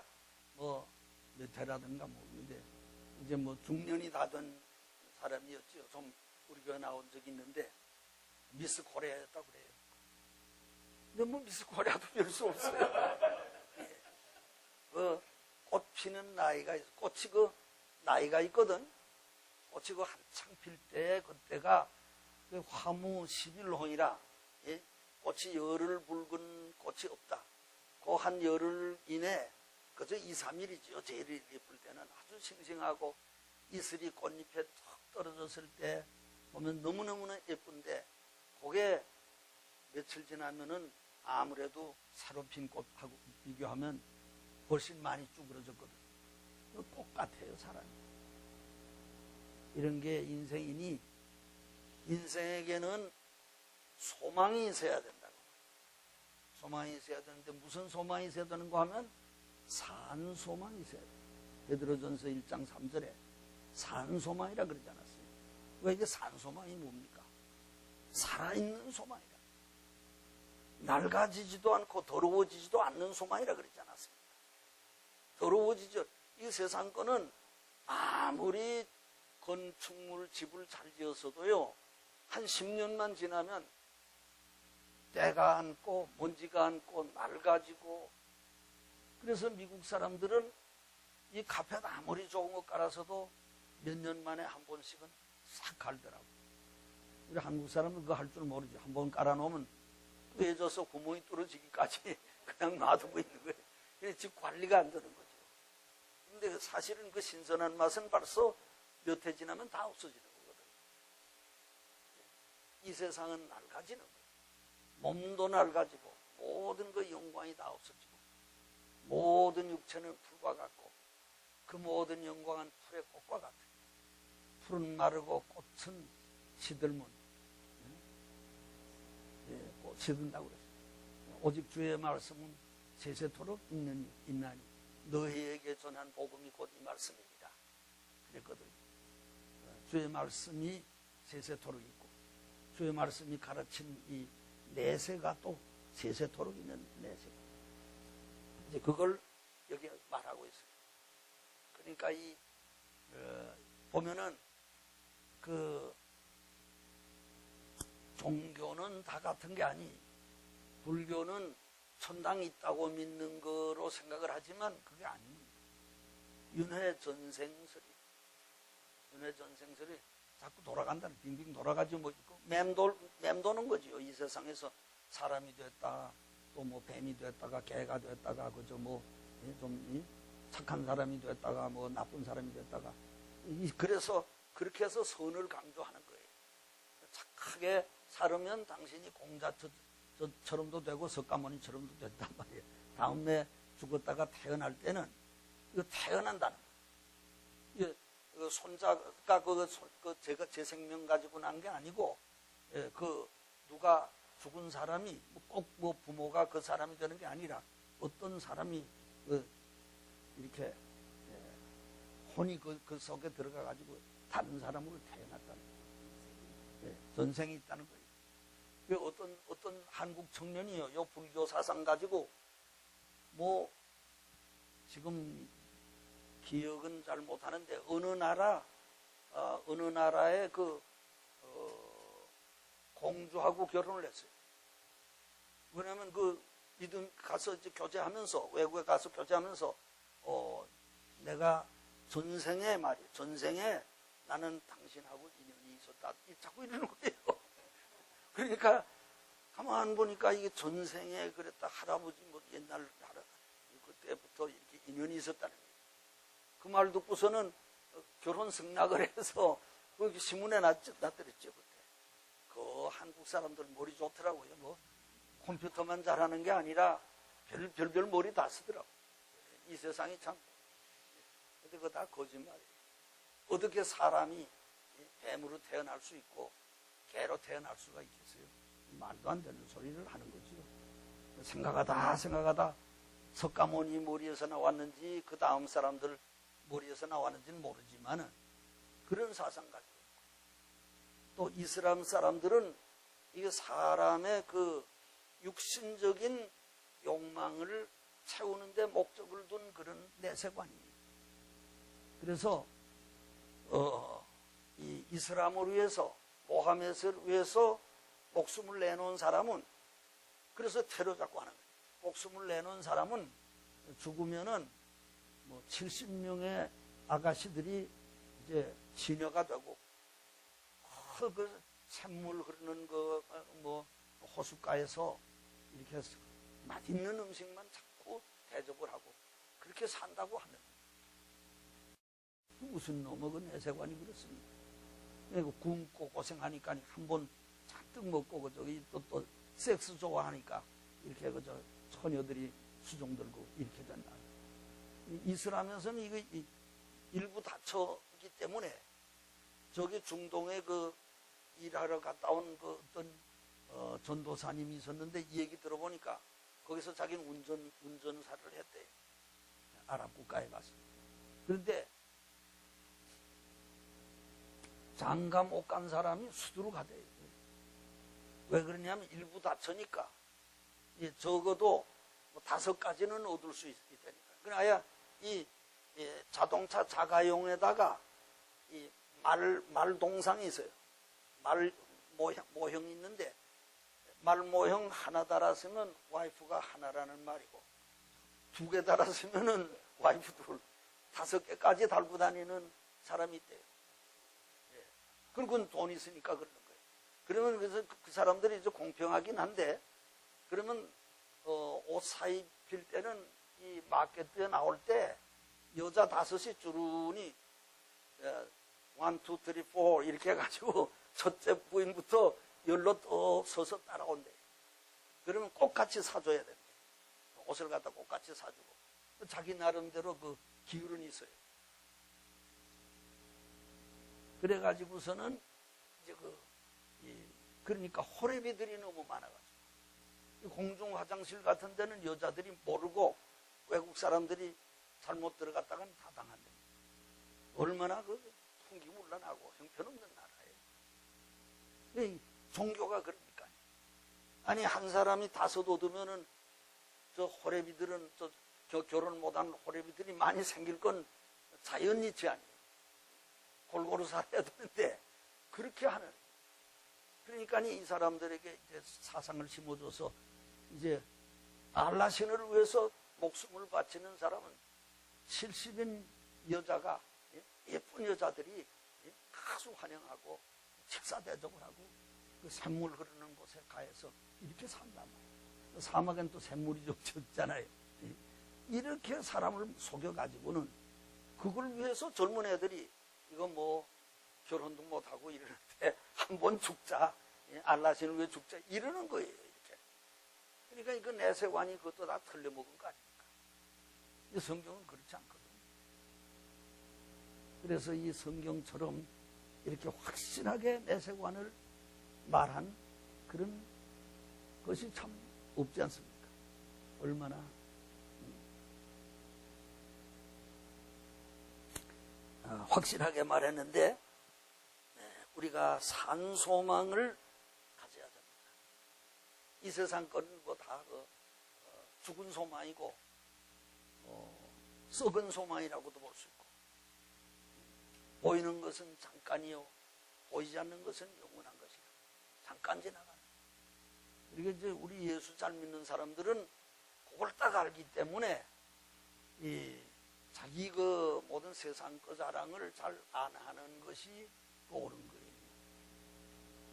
뭐 몇 회라든가 뭐 근데 이제 뭐 중년이 다 된 사람이었죠. 좀 우리 교회 나온 적이 있는데 미스 코리아였다고 그래요. 근데 뭐 미스 코리아도 별 수 없어요. 예. 그 꽃 피는 나이가 있어. 꽃이 그 나이가 있거든. 꽃이 그 한창 필 때 그때가 그 화무 11호이라 예? 꽃이 열흘 붉은 꽃이 없다. 그 한 열흘 이내 그저 2, 3일이죠. 제일 예쁠 때는 아주 싱싱하고 이슬이 꽃잎에 턱 떨어졌을 때 보면 너무너무나 예쁜데 그게 며칠 지나면은 아무래도 새로 핀 꽃하고 비교하면 훨씬 많이 쭈그러졌거든. 똑같아요, 사람이. 이런 게 인생이니 인생에게는 소망이 있어야 된다고. 소망이 있어야 되는데 무슨 소망이 있어야 되는가 하면 산 소망이 있어야 돼. 베드로전서 1장 3절에 산 소망이라 그러지 않았어요. 왜 이게 산 소망이 뭡니까? 살아있는 소망이라. 낡아지지도 않고 더러워지지도 않는 소망이라 그러지 않았습니까? 더러워지죠. 이 세상 거는 아무리 건축물 집을 잘 지었어도요, 한 10년만 지나면 때가 앉고 먼지가 앉고 낡아지고. 그래서 미국 사람들은 이 카펫 아무리 좋은 거 깔아서도 몇 년 만에 한 번씩은 싹 갈더라고. 우리 한국 사람은 그거 할 줄 모르죠. 한 번 깔아놓으면 뿌얘져서 구멍이 뚫어지기까지 그냥 놔두고 있는 거예요. 그래서 집 관리가 안 되는 거죠. 근데 사실은 그 신선한 맛은 벌써 몇 해 지나면 다 없어지는 거거든. 이 세상은 낡아지는 거예요. 몸도 낡아지고 모든 그 영광이 다 없어지고 모든 육체는 풀과 같고 그 모든 영광은 풀의 꽃과 같아요. 풀은 마르고 꽃은 시들면 시든다고 그랬어요. 오직 주의 말씀은 세세토록 있나니 너희에게 전한 복음이 곧 이 말씀입니다. 그랬거든요. 주의 말씀이 세세토록 있고 주의 말씀이 가르친 이 내세가 또 세세토록 있는 내세. 이제 그걸 여기 말하고 있어요. 그러니까 보면은 그 종교는 다 같은 게 아니, 불교는 천당이 있다고 믿는 거로 생각을 하지만 그게 아닙니다. 윤회전생설이 자꾸 돌아간다는, 빙빙 돌아가지고 뭐 맴도는 거지요. 이 세상에서 사람이 됐다, 또 뭐 뱀이 됐다가 개가 됐다가 그저 뭐 좀 착한 사람이 됐다가 뭐 나쁜 사람이 됐다가. 그래서 그렇게 해서 선을 강조하는 거예요. 착하게 살으면 당신이 공자처럼도 되고 석가모니처럼도 됐단 말이에요. 다음에 죽었다가 태어날 때는 이거 태어난다는 거예요. 그 손자가 제가 제 생명 가지고 난 게 아니고, 그 누가 죽은 사람이 꼭 뭐 부모가 그 사람이 되는 게 아니라 어떤 사람이 이렇게 혼이 그 속에 들어가 가지고 다른 사람으로 태어났다는 거예요. 전생이 있다는 거예요. 어떤 한국 청년이요, 요 불교 사상 가지고 뭐 지금 기억은 잘 못하는데 어느 나라의 공주하고 결혼을 했어요. 왜냐하면 그 믿음 가서 이제 교제하면서, 외국에 가서 교제하면서 내가 전생에 나는 당신하고 인연이 있었다. 자꾸 이러는 거예요. 그러니까 가만 보니까 이게 전생에 그랬다. 할아버지 뭐 옛날 그때부터 이렇게 인연이 있었다는 거예요. 그 말 듣고서는 결혼 승낙을 해서 그 신문에 놨더랬죠. 그때. 그 한국 사람들 머리 좋더라고요. 뭐 컴퓨터만 잘하는 게 아니라 별별 머리 다 쓰더라고요. 이 세상이 참. 근데 그거 다 거짓말이에요. 어떻게 사람이 뱀으로 태어날 수 있고 개로 태어날 수가 있겠어요? 말도 안 되는 소리를 하는 거죠. 생각하다 석가모니 머리에서 나왔는지 그 다음 사람들 머리에서 나왔는지는 모르지만은 그런 사상 가지고 있고, 또 이슬람 사람들은 이게 사람의 그 육신적인 욕망을 채우는데 목적을 둔 그런 내세관이에요. 그래서 이 이슬람을 위해서, 모하메드를 위해서 목숨을 내놓은 사람은, 그래서 테러 자꾸 하는 거예요. 목숨을 내놓은 사람은 죽으면은 뭐 70명의 아가씨들이 이제 시녀가 되고, 그 샘물 흐르는 그 뭐 호숫가에서 이렇게 해서 맛있는 음식만 자꾸 대접을 하고 그렇게 산다고 하는 거예요. 무슨 놈의 그 내세관이 그렇습니까? 굶고 고생하니까 한번 잔뜩 먹고 그 저기 또 섹스 좋아하니까 이렇게 그저 처녀들이 수종 들고 이렇게 된다. 이슬람에서는 이거 일부 다쳤기 때문에 저기 중동에 그 일하러 갔다 온 그 어떤 전도사님이 있었는데 이 얘기 들어보니까 거기서 자기는 운전사를 했대요. 아랍 국가에 가서. 그런데 장가 못 간 사람이 수두룩 하대요. 왜 그러냐면 일부 다쳐니까 적어도 뭐 5가지는 얻을 수 있다니까. 그러나 이 자동차 자가용에다가 이 말 동상이 있어요. 말 모형이 있는데 말 모형 하나 달았으면 와이프가 하나라는 말이고 2개 달았으면은 와이프 둘, 5개까지 달고 다니는 사람이 있대요. 예. 그건 돈 있으니까 그러는 거예요. 그러면 그래서 그 사람들이 이제 공평하긴 한데, 그러면 옷 사입힐 때는 이 마켓에 나올 때 여자 5이 주르니 1, 2, 3, 4 이렇게 해가지고 첫째 부인부터 열로 또 서서 따라온대. 그러면 꼭 같이 사줘야 된대. 옷을 갖다 꼭 같이 사주고. 자기 나름대로 그 기율은 있어요. 그래가지고서는 이제 그러니까 호레비들이 너무 많아가지고. 공중 화장실 같은 데는 여자들이 모르고 외국 사람들이 잘못 들어갔다가는 다 당한대. 얼마나 풍기문란하고 형편없는 나라예요. 종교가 그러니까. 아니 한 사람이 5 얻으면은 저 호레비들은 결혼 못한 호레비들이 많이 생길 건 자연이치 아니에요. 골고루 살아야 되는데 그렇게 하는. 그러니까 이 사람들에게 이제 사상을 심어줘서 이제 알라 신을 위해서 목숨을 바치는 사람은 70인 여자가, 예쁜 여자들이 가수 환영하고 식사 대접을 하고 그 샘물 흐르는 곳에 가서 이렇게 산단 말이에요. 사막엔 또 샘물이 좀 적잖아요. 이렇게 사람을 속여가지고는 그걸 위해서 젊은 애들이 이거 뭐 결혼도 못하고 이러는데 한번 죽자, 알라신을 위해 죽자 이러는 거예요. 이렇게. 그러니까 이거 내세관이 그것도 다 틀려먹은 거 아닙니까? 이 성경은 그렇지 않거든요. 그래서 이 성경처럼 이렇게 확실하게 내세관을 말한 그런 것이 참 없지 않습니까? 얼마나 확실하게 말했는데, 우리가 산소망을 가져야 됩니다. 이 세상 거는 뭐 다 죽은 소망이고 썩은 소망이라고도 볼 수 있고, 보이는 것은 잠깐이요 보이지 않는 것은 영원한 것이다. 잠깐 지나가는. 그러니까 이제 우리 예수 잘 믿는 사람들은 그걸 딱 알기 때문에 이 자기 그 모든 세상 그 자랑을 잘 안 하는 것이 또 옳은 거예요.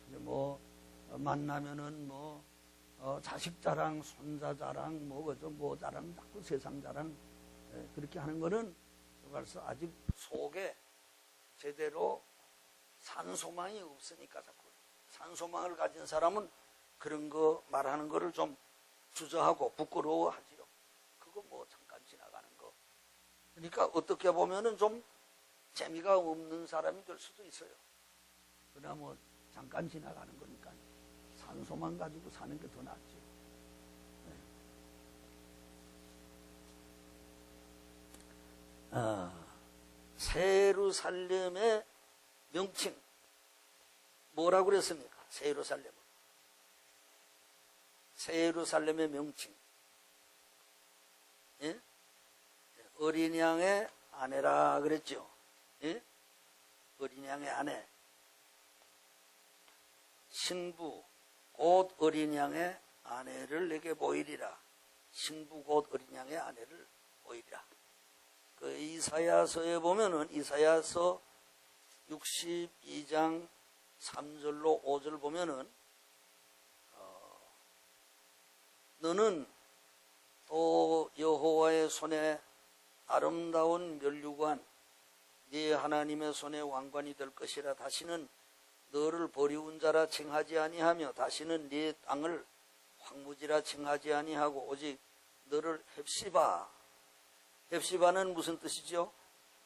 이제 뭐 만나면은 뭐 자식 자랑, 손자 자랑, 뭐 그저 뭐 자랑, 자꾸 세상 자랑 그렇게 하는 거는 그래서 아직 속에 제대로 산소망이 없으니까 자꾸 산소망을 가진 사람은 그런 거 말하는 거를 좀 주저하고 부끄러워하지요. 그거 뭐 잠깐 지나가는 거. 그러니까 어떻게 보면은 좀 재미가 없는 사람이 될 수도 있어요. 그러나 뭐 잠깐 지나가는 거니까 산소만 가지고 사는 게 더 낫죠. 새 예루살렘의 명칭 뭐라고 그랬습니까? 새 예루살렘은 새 예루살렘의 명칭, 예? 어린 양의 아내라 그랬죠. 예? 어린 양의 아내, 신부 곧 어린 양의 아내를 내게 보이리라. 신부 곧 어린 양의 아내를 보이리라. 그 이사야서에 보면은 이사야서 62장 3절로 5절 보면은 너는 또 여호와의 손에 아름다운 면류관 네 하나님의 손에 왕관이 될 것이라. 다시는 너를 버리운 자라 칭하지 아니하며 다시는 네 땅을 황무지라 칭하지 아니하고 오직 너를 헵시바는 무슨 뜻이죠?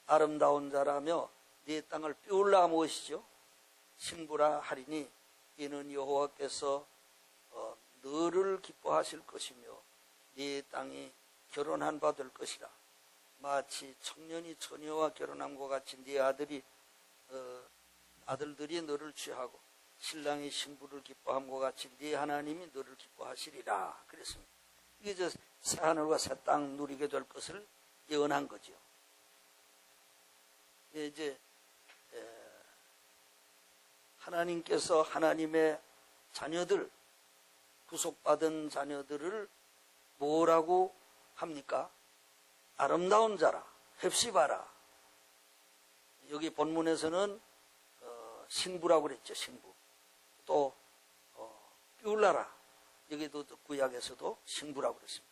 아름다운 자라며 네 땅을 삐울라 무엇이죠? 신부라 하리니 이는 여호와께서 너를 기뻐하실 것이며 네 땅이 결혼한 바 될 것이라. 마치 청년이 처녀와 결혼함과 같이 네 아들들이 너를 취하고 신랑이 신부를 기뻐함과 같이 네 하나님이 너를 기뻐하시리라. 그랬습니다. 이게 저 새 하늘과 새 땅 누리게 될 것을 예언한 거죠. 이제 하나님께서 하나님의 자녀들, 구속받은 자녀들을 뭐라고 합니까? 아름다운 자라, 헵시바라. 여기 본문에서는 신부라고 그랬죠. 신부. 또 삐울라라. 여기도 구약에서도 신부라고 그랬습니다.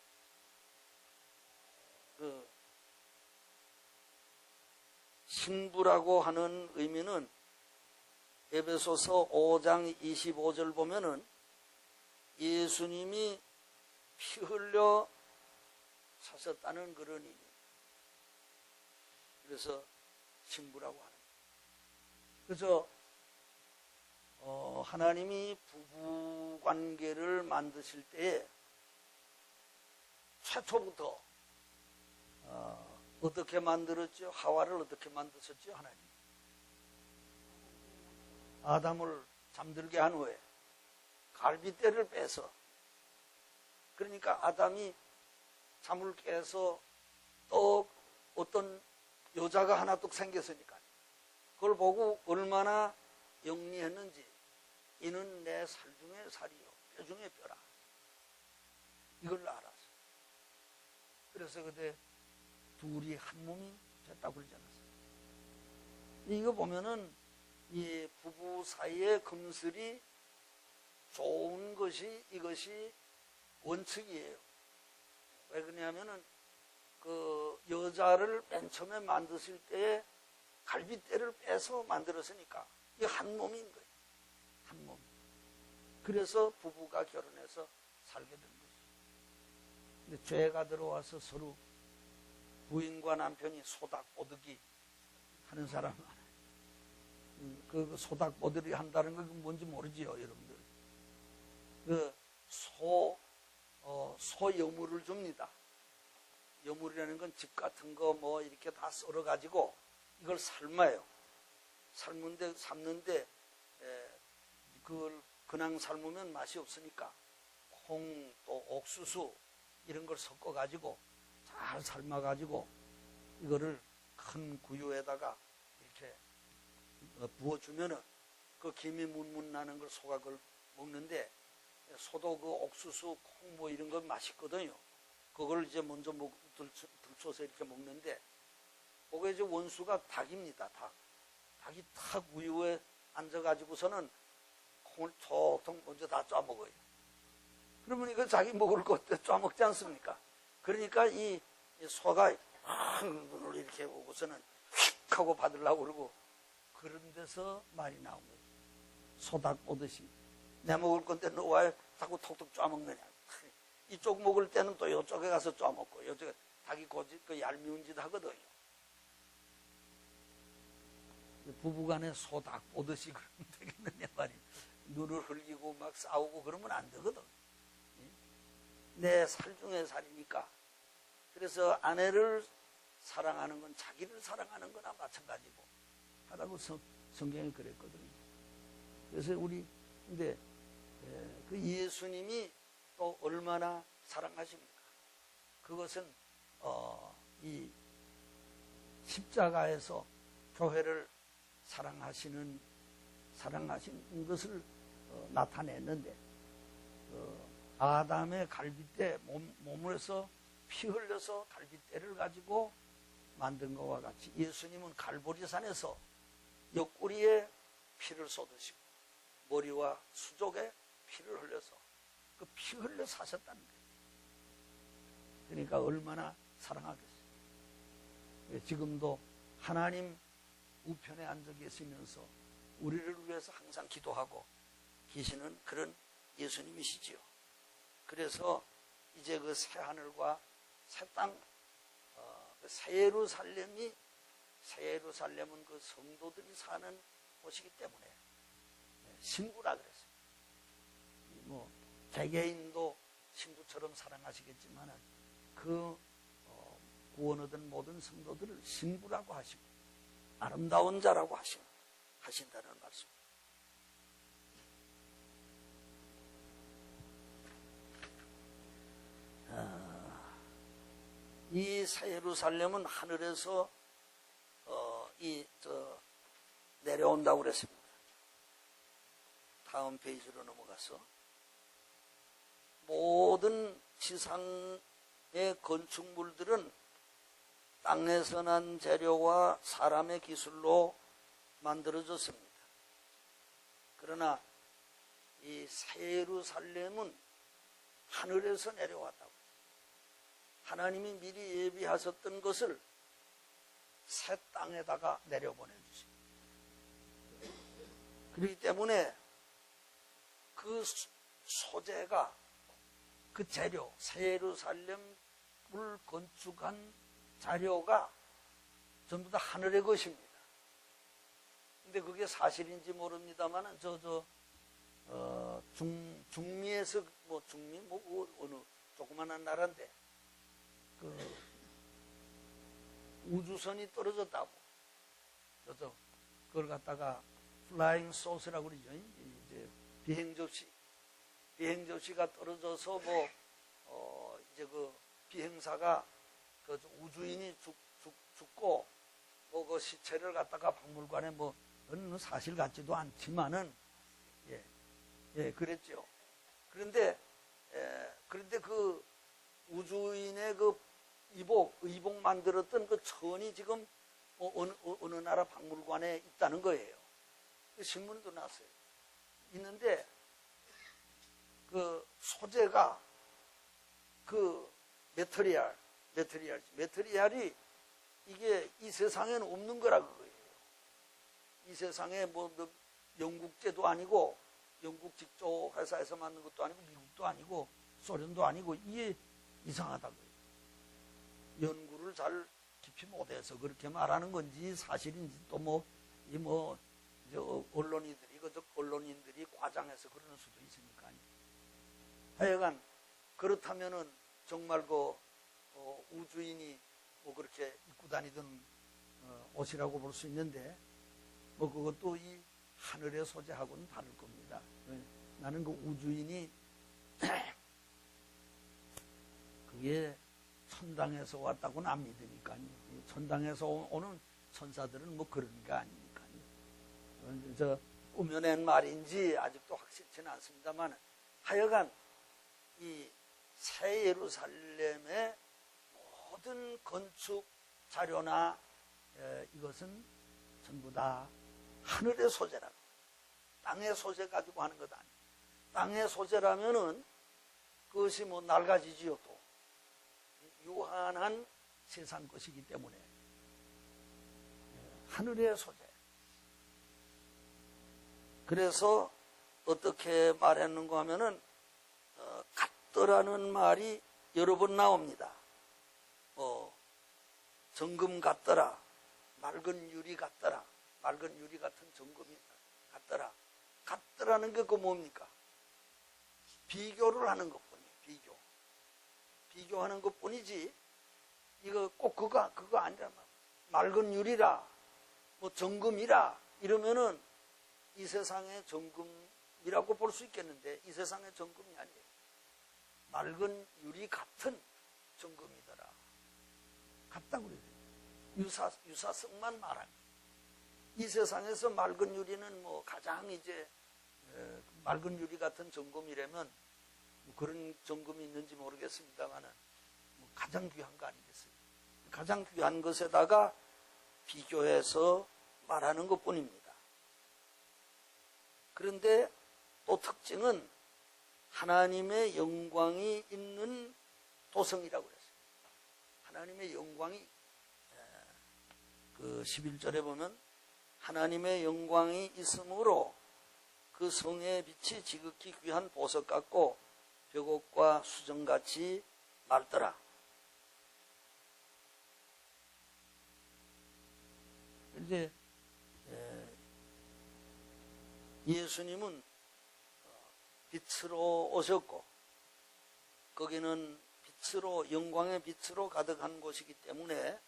신부라고 하는 의미는 에베소서 5장 25절 보면은 예수님이 피 흘려 사셨다는 그런 의미. 그래서 신부라고 하는 거예요. 그래서 하나님이 부부 관계를 만드실 때에 최초부터 어떻게 만들었죠? 하와를 어떻게 만드셨죠? 하나님. 아담을 잠들게 한 후에 갈빗대를 빼서, 그러니까 아담이 잠을 깨서 또 어떤 여자가 하나 뚝 생겼으니까 그걸 보고 얼마나 영리했는지, 이는 내 살 중에 살이요 뼈 중에 뼈라, 이걸 알았어. 그래서 그때 둘이 한 몸이 됐다고 그러지 않았어요? 이거 보면은 이 부부 사이의 금슬이 좋은 것이, 이것이 원칙이에요. 왜 그러냐면은 그 여자를 맨 처음에 만드실 때에 갈빗대를 빼서 만들었으니까 이게 한 몸인 거예요. 한 몸. 그래서 부부가 결혼해서 살게 된 거죠. 근데 죄가 들어와서 서로 부인과 남편이 소닥보득이 하는 사람 많아요. 그 소닥보득이 한다는 건 뭔지 모르지요, 여러분들. 그 소 여물을 줍니다. 여물이라는 건 집 같은 거 뭐 이렇게 다 썰어가지고 이걸 삶아요. 삶는데 그걸 그냥 삶으면 맛이 없으니까 콩 또 옥수수 이런 걸 섞어가지고 잘 삶아가지고 이거를 큰 구유에다가 이렇게 부어주면은 그 김이 문문 나는 걸 소가 그걸 먹는데, 소도 그 옥수수 콩 뭐 이런 건 맛있거든요. 그걸 이제 먼저 들춰서 이렇게 먹는데 그게 이제 원수가 닭입니다. 닭. 닭이 탁 우유에 앉아가지고서는 콩을 톡톡 먼저 다 쪼먹어요. 그러면 이거 자기 먹을 것 쪼먹지 않습니까? 그러니까 이 소가 눈을 이렇게 보고서는 휙 하고 받으려고 그러고, 그런 데서 말이 나온 거예요. 소닭 보듯이. 내 먹을 건데 너 왜 자꾸 톡톡 쪼먹느냐. 이쪽 먹을 때는 또 이쪽에 가서 쪼먹고, 이쪽에 닭이 고집, 그 얄미운 짓 하거든요. 부부간에 소닭 보듯이 그러면 되겠느냐 말이에요. 눈을 흘기고 막 싸우고 그러면 안 되거든. 내 살 중에 살이니까. 그래서 아내를 사랑하는 건 자기를 사랑하는 거나 마찬가지고 하라고 성경이 그랬거든요. 그래서 근데 그 예수님이 또 얼마나 사랑하십니까? 그것은 이 십자가에서 교회를 사랑하신 것을 나타냈는데, 아담의 갈빗대 몸에서 피 흘려서 갈빗대를 가지고 만든 것과 같이 예수님은 갈보리산에서 옆구리에 피를 쏟으시고 머리와 수족에 피를 흘려서 그 피 흘려 사셨다는 거예요. 그러니까 얼마나 사랑하겠어요. 지금도 하나님 우편에 앉아 계시면서 우리를 위해서 항상 기도하고 계시는 그런 예수님이시지요. 그래서 이제 그 새 하늘과 새 땅, 새 예루살렘은 그 성도들이 사는 곳이기 때문에 신부라 그랬어요. 뭐 개개인도 신부처럼 사랑하시겠지만 그 구원 얻은 모든 성도들을 신부라고 하시고 아름다운 자라고 하신다는 말씀입니다. 이 새 예루살렘은 하늘에서 내려온다고 그랬습니다. 다음 페이지로 넘어가서 모든 지상의 건축물들은 땅에서 난 재료와 사람의 기술로 만들어졌습니다. 그러나 이 새 예루살렘은 하늘에서 내려왔다고. 하나님이 미리 예비하셨던 것을 새 땅에다가 내려보내주십니다. 그렇기 때문에 그 소재가, 그 재료, 새 예루살렘을 건축한 자료가 전부 다 하늘의 것입니다. 근데 그게 사실인지 모릅니다만, 중미에서, 어느 조그만한 나라인데, 우주선이 떨어졌다고. 그걸 갖다가 플라잉 소스라고 그러죠. 이제 비행접시가 떨어져서 이제 그 비행사가 그 우주인이 죽고 그 시체를 갖다가 박물관에 사실 같지도 않지만은 그랬죠. 그런데 그 우주인의 그 의복 만들었던 그 천이 지금 어느 나라 박물관에 있다는 거예요. 신문도 났어요. 있는데 그 소재가 그 메테리얼이 이게 이 세상에는 없는 거라 그거예요. 이 세상에 영국제도 아니고 영국 직접 회사에서 만든 것도 아니고 미국도 아니고 소련도 아니고 이게 이상하다고요. 연구를 잘 깊이 못해서 그렇게 말하는 건지 사실인지 또 언론인들이 과장해서 그러는 수도 있으니까요. 하여간 그렇다면은 정말 우주인이 그렇게 입고 다니던 옷이라고 볼 수 있는데 그것도 이 하늘의 소재하고는 다를 겁니다. 나는 그 우주인이 그게 천당에서 왔다고는 안 믿으니까요. 천당에서 오는 천사들은 그런 게 아니니까요. 꾸며낸 말인지 아직도 확실치는 않습니다만, 하여간 이 새 예루살렘의 모든 건축 자료나 이것은 전부 다 하늘의 소재라고. 땅의 소재 가지고 하는 것 아니에요. 땅의 소재라면은 그것이 뭐 낡아지지요. 또 유한한 세상 것이기 때문에 하늘의 소재. 그래서 어떻게 말했는가 하면은 같더라는 말이 여러 번 나옵니다. 정금 같더라, 맑은 유리 같더라, 맑은 유리 같은 정금이 같더라. 같더라는 게 그 뭡니까? 비교를 하는 것뿐이에요. 비교하는 것뿐이지 이거 꼭 그거 아니라 맑은 유리라, 뭐 정금이라 이러면은 이 세상의 정금이라고 볼 수 있겠는데 이 세상의 정금이 아니에요. 맑은 유리 같은 정금이더라. 같다고 그래요. 유사성만 말하는. 이 세상에서 맑은 유리는 뭐 가장 이제 맑은 유리 같은 정금이라면 뭐 그런 정금이 있는지 모르겠습니다만은 뭐 가장 귀한 거 아니겠어요? 가장 귀한 것에다가 비교해서 말하는 것뿐입니다. 그런데 또 특징은 하나님의 영광이 있는 도성이라고 그랬어요. 하나님의 영광이 그 11절에 보면 하나님의 영광이 있으므로 그 성의 빛이 지극히 귀한 보석 같고 벽옥과 수정같이 맑더라. 이제 예수님은 빛으로 오셨고 거기는 빛으로 영광의 빛으로 가득한 곳이기 때문에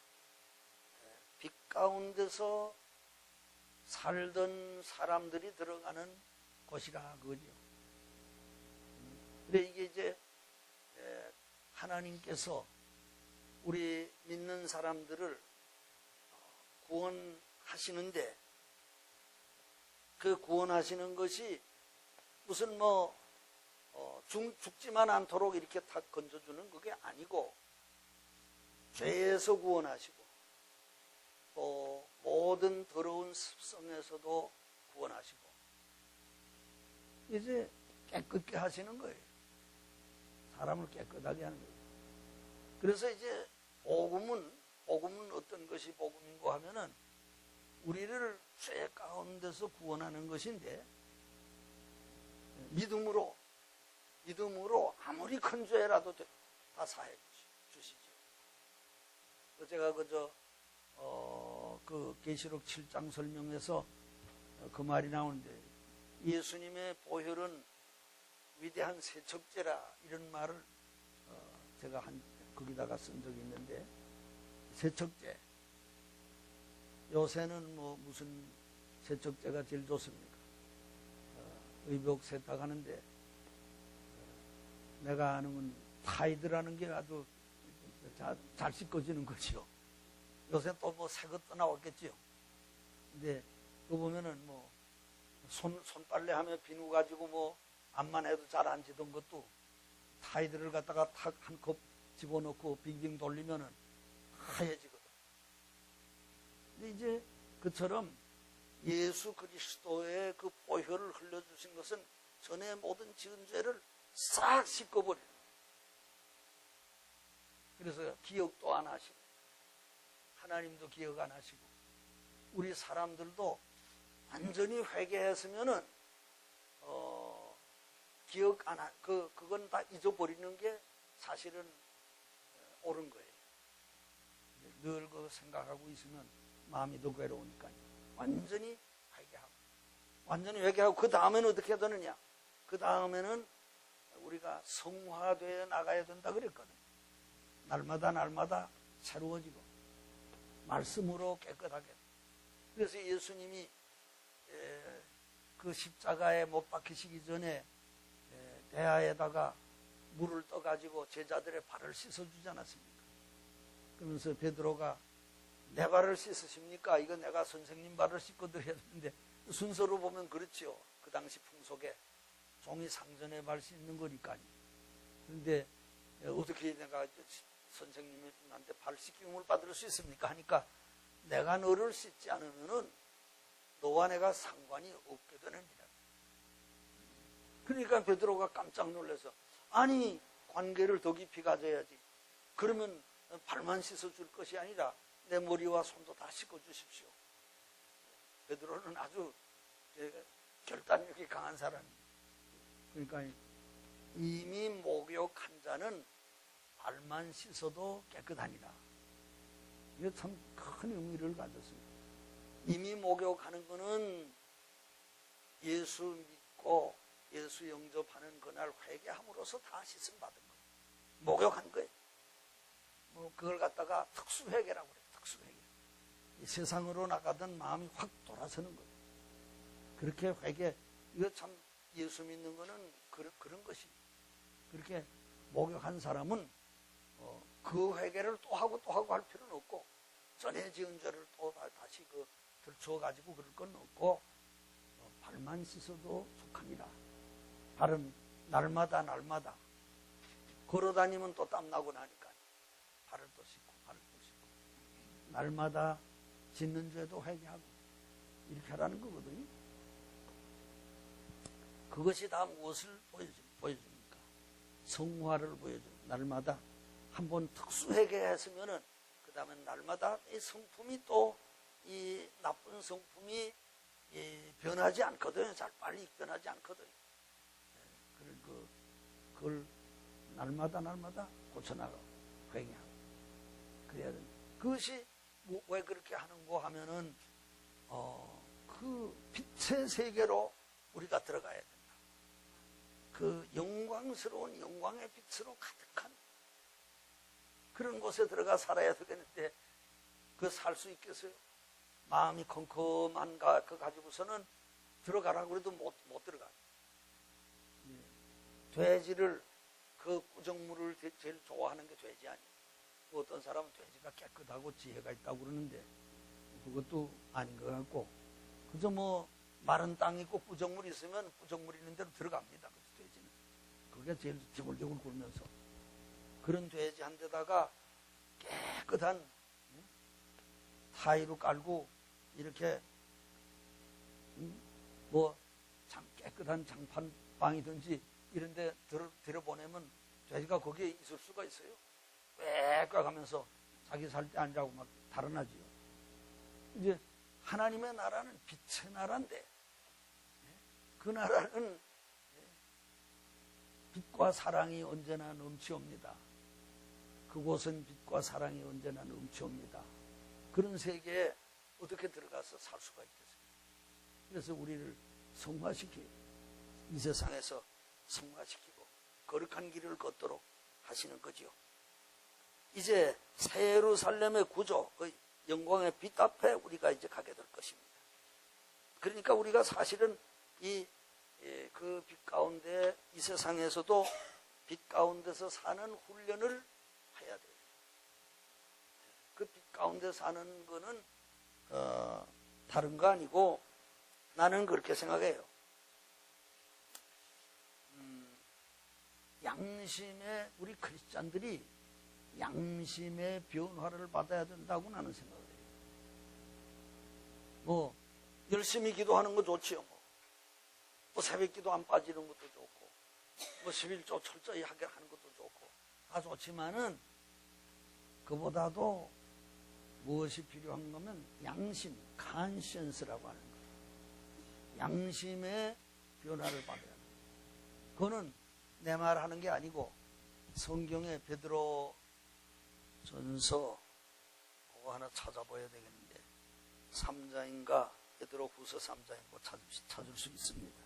빛 가운데서 살던 사람들이 들어가는 곳이라 그거죠. 근데 이게 이제 하나님께서 우리 믿는 사람들을 구원하시는데 그 구원하시는 것이 무슨 뭐 죽지만 않도록 이렇게 탁 건져주는 그게 아니고 죄에서 구원하시고 또 모든 더러운 습성에서도 구원하시고 이제 깨끗게 하시는 거예요. 사람을 깨끗하게 하는 거예요. 그래서 이제 복음은 어떤 것이 복음인고 하면은 우리를 죄 가운데서 구원하는 것인데 믿음으로 아무리 큰 죄라도 다 사해 주시죠. 제가 그 계시록 7장 설명에서 그 말이 나오는데 예수님의 보혈은 위대한 세척제라 이런 말을 제가 거기다가 쓴 적이 있는데 세척제 요새는 뭐 무슨 세척제가 제일 좋습니까? 의복 세탁하는데 내가 아는 건 타이드라는 게 아주 잘 씻겨지는 거지요. 요새 또 뭐 새 것도 나왔겠지요. 근데 그거 보면은 뭐 손빨래 하며 비누 가지고 뭐 암만 해도 잘 안 지던 것도 타이드를 갖다가 탁 한 컵 집어넣고 빙빙 돌리면은 하얘지거든. 근데 이제 그처럼 예수 그리스도의 그 보혈을 흘려주신 것은 전에 모든 지은 죄를 싹 씻어버려요. 그래서 기억도 안 하시고 하나님도 기억 안 하시고 우리 사람들도 완전히 회개했으면은 기억 안 하, 그건 다 잊어버리는 게 사실은 옳은 거예요. 늘 그 생각하고 있으면 마음이 더 괴로우니까요. 완전히 회개하고 그 다음에는 어떻게 해야 되느냐? 그 다음에는 우리가 성화되어 나가야 된다 그랬거든. 날마다 새로워지고 말씀으로 깨끗하게. 그래서 예수님이 그 십자가에 못 박히시기 전에 대야에다가 물을 떠가지고 제자들의 발을 씻어주지 않았습니까? 그러면서 베드로가 내 발을 씻으십니까? 이거 내가 선생님 발을 씻고 드려야 되는데 순서로 보면 그렇지요. 그 당시 풍속에 종이 상전의 발 씻는 거니까요. 그런데 어떻게 내가 선생님한테 발 씻김을 받을 수 있습니까? 하니까 내가 너를 씻지 않으면은 너와 내가 상관이 없게 되는 일이야. 그러니까 베드로가 깜짝 놀라서 아니 관계를 더 깊이 가져야지. 그러면 발만 씻어줄 것이 아니라 내 머리와 손도 다 씻어주십시오. 베드로는 아주 결단력이 강한 사람이에요. 그러니까 이미 목욕한 자는 발만 씻어도 깨끗하니라. 이게 참 큰 의미를 가졌습니다. 이미 목욕하는 것은 예수 믿고 예수 영접하는 그날 회개함으로써 다 씻음 받은 거예요. 목욕한 거예요. 뭐 그걸 갖다가 특수회개라고 그래요. 특수회개. 이 세상으로 나가던 마음이 확 돌아서는 거예요. 그렇게 회개, 이거 참 예수 믿는 거는 그런 것이. 그렇게 목욕한 사람은 그 회개를 또 하고 할 필요는 없고 전에 지은 죄를 또 다시 들춰가지고 그럴 건 없고 발만 씻어도 족합니다. 발은 날마다 걸어다니면 또 땀나고 나니까 발을 또 씻고 날마다 짓는 죄도 회개하고 이렇게 하라는 거거든요. 그것이 다 무엇을 보여줍니까? 성화를 보여줘요. 날마다 한번 특수 회개했으면은 그 다음에 날마다 이 성품이 또 이 나쁜 성품이 변하지 않거든요. 잘 빨리 변하지 않거든요. 그걸 날마다 고쳐나가고 회개하고 그래야 됩니다. 그것이 왜 그렇게 하는고 하면은 그 빛의 세계로 우리가 들어가야 된다. 그 영광스러운 영광의 빛으로 가득한 그런 곳에 들어가 살아야 되겠는데 그 살 수 있겠어요? 마음이 컴컴한 거 가지고서는 들어가라고 해도 못 들어가요. 돼지를 그 구정물을 제일 좋아하는 게 돼지 아니에요. 어떤 사람은 돼지가 깨끗하고 지혜가 있다고 그러는데 그것도 아닌 것 같고 그저 뭐 마른 땅이 있고 구정물이 있으면 구정물 있는 대로 들어갑니다. 그 돼지는. 그게 제일 지골지골 굴면서 그런 돼지 한 데다가 깨끗한 타일을 깔고 이렇게 뭐 깨끗한 장판방이든지 이런 데 들어보내면 돼지가 거기에 있을 수가 있어요. 꽥꽥 하면서 자기 살 때 앉아고 막 달아나지요. 이제 하나님의 나라는 빛의 나라인데 그 나라는 빛과 사랑이 언제나 넘치옵니다. 그곳은 빛과 사랑이 언제나 넘치옵니다. 그런 세계에 어떻게 들어가서 살 수가 있겠습니까? 그래서 우리를 성화시키고 이 세상에서 성화시키고 거룩한 길을 걷도록 하시는 거지요. 이제 새 예루살렘의 구조, 영광의 빛 앞에 우리가 이제 가게 될 것입니다. 그러니까 우리가 사실은 그 빛 가운데 이 세상에서도 빛 가운데서 사는 훈련을 해야 돼요. 그 빛 가운데 사는 거는 다른 거 아니고 나는 그렇게 생각해요. 양심의 우리 크리스찬들이 양심의 변화를 받아야 된다고 나는 생각을 해요. 뭐 열심히 기도하는 거 좋지요. 뭐 새벽 기도 안 빠지는 것도 좋고 뭐 11조 철저히 하게 하는 것도 좋고 다 좋지만은 그보다도 무엇이 필요한 거면 양심, 컨시언스라고 하는 거예요. 양심의 변화를 받아야 돼요. 그거는 내 말 하는 게 아니고 성경의 베드로 전서 그거 하나 찾아봐야 되겠는데 3장인가 베드로 후서 3장인가 찾을 수 있습니다.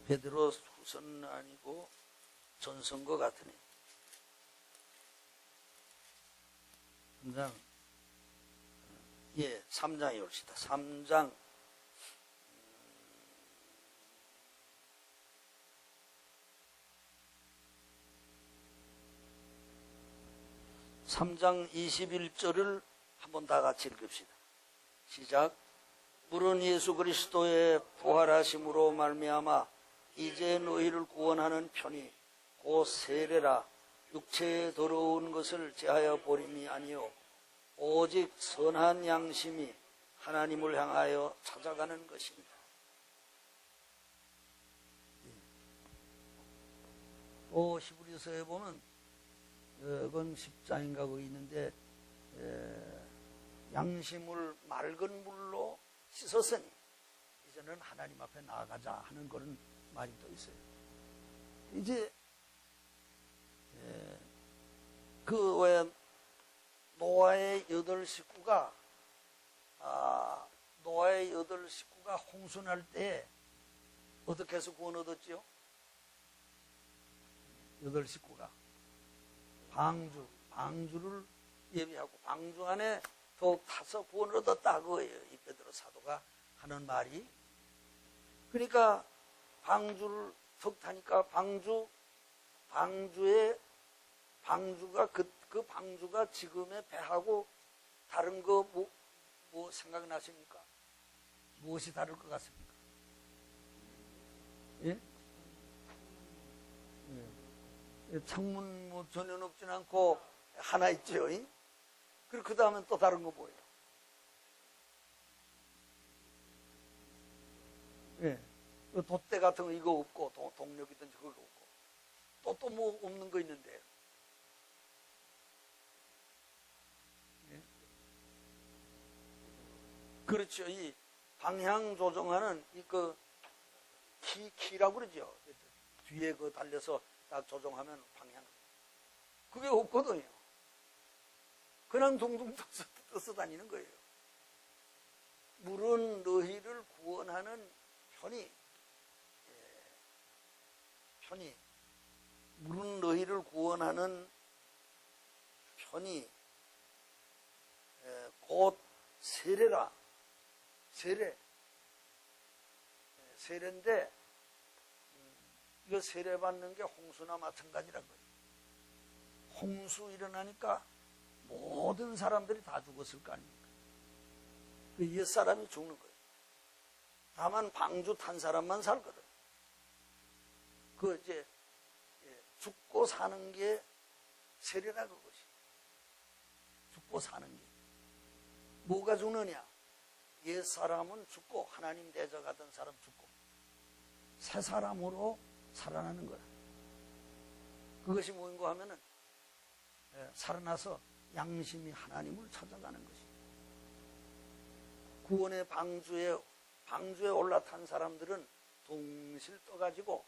베드로 후서는 아니고 전서인 것 같으네. 3장에 옵시다. 3장 3장 21절을 한번 다 같이 읽읍시다. 시작. 물은 예수 그리스도의 부활하심으로 말미암아 이제 너희를 구원하는 편이 곧 세례라 육체에 더러운 것을 제하여 버림이 아니요 오직 선한 양심이 하나님을 향하여 찾아가는 것입니다. 또 히브리서에 보면 그건 10장인가 거기 있는데 양심을 맑은 물로 씻었으니 이제는 하나님 앞에 나아가자 하는 그런 말이 또 있어요. 이제 그 왜 노아의 8식구가 홍순할 때 어떻게 해서 구원 얻었지요? 8식구가 방주를 예비하고 방주 안에 더욱 타서 구원을 얻었다 그거예요. 이 베드로 사도가 하는 말이. 그러니까 방주를 턱 타니까 방주가 그 방주가 지금의 배하고 다른 거 뭐 생각나십니까? 무엇이 다를 것 같습니까? 예? 창문 뭐 전혀 높진 않고 하나 있죠. 그리고 그 다음엔 또 다른 거 뭐예요? 예. 돛대 같은 거 이거 없고 동력이든지 그거 없고 또 뭐 없는 거 있는데. 예. 그렇죠. 이 방향 조정하는 키라고 그러죠. 뒤에 그 달려서 딱 조정하면 방향. 그게 없거든요. 그냥 둥둥 떠서 다니는 거예요. 물은 너희를 구원하는 물은 너희를 구원하는 편이 곧 세례라. 세례인데 이거 세례 받는 게 홍수나 마찬가지란 거예요. 홍수 일어나니까 모든 사람들이 다 죽었을 거 아닙니까? 그 옛사람이 죽는 거예요. 다만 방주 탄 사람만 살거든. 그 이제 죽고 사는 게 세례라 그것이. 죽고 사는 게. 뭐가 죽느냐? 옛사람은 죽고 하나님 대적하던 사람 죽고 새 사람으로 살아나는 거야. 그것이 뭐인가 하면은 살아나서 양심이 하나님을 찾아가는 것이. 구원의 방주에 올라탄 사람들은 동실 떠가지고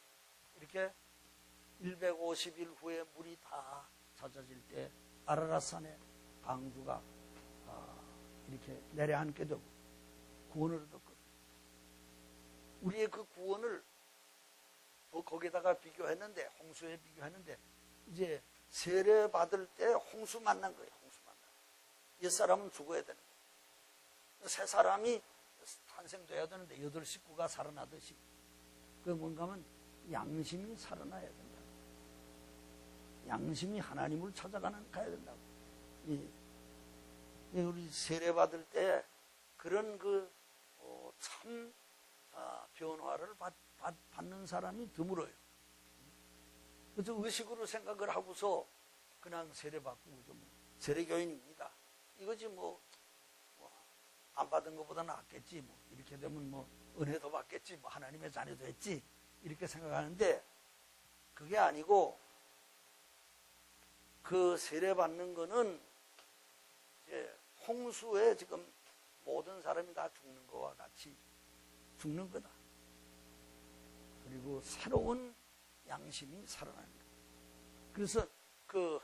이렇게 150일 후에 물이 다 젖어질 때 아라랏산에 방주가 이렇게 내려앉게 되고 구원을 얻었거든요. 우리의 그 구원을 거기다가 비교했는데, 홍수에 비교했는데, 이제 세례 받을 때 홍수 만난 거예요. 홍수 만난. 옛사람은 죽어야 되는 거예요. 새 사람이 탄생돼야 되는데 8식구가 살아나듯이. 그게 뭔가 하면 양심이 살아나야 된다. 양심이 하나님을 가야 된다고. 우리 세례 받을 때 그런 참 변화를 받는 사람이 드물어요. 그래서 의식으로 생각을 하고서 그냥 세례받고 세례교인입니다. 이거지 안 받은 것보다 낫겠지. 이렇게 되면 은혜도 받겠지. 하나님의 자녀도 했지. 이렇게 생각하는데 그게 아니고 그 세례받는 거는 이제 홍수에 지금 모든 사람이 다 죽는 거와 같이 죽는 거다. 그리고 새로운 양심이 살아나는 거다. 그래서 그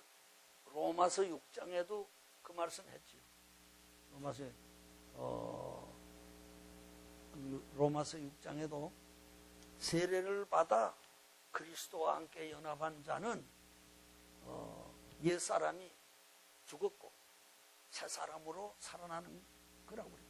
로마서 6장에도 그 말씀 했지요. 로마서 6장에도 세례를 받아 그리스도와 함께 연합한 자는 옛사람이 죽었고 새 사람으로 살아나는 거라고 그래요.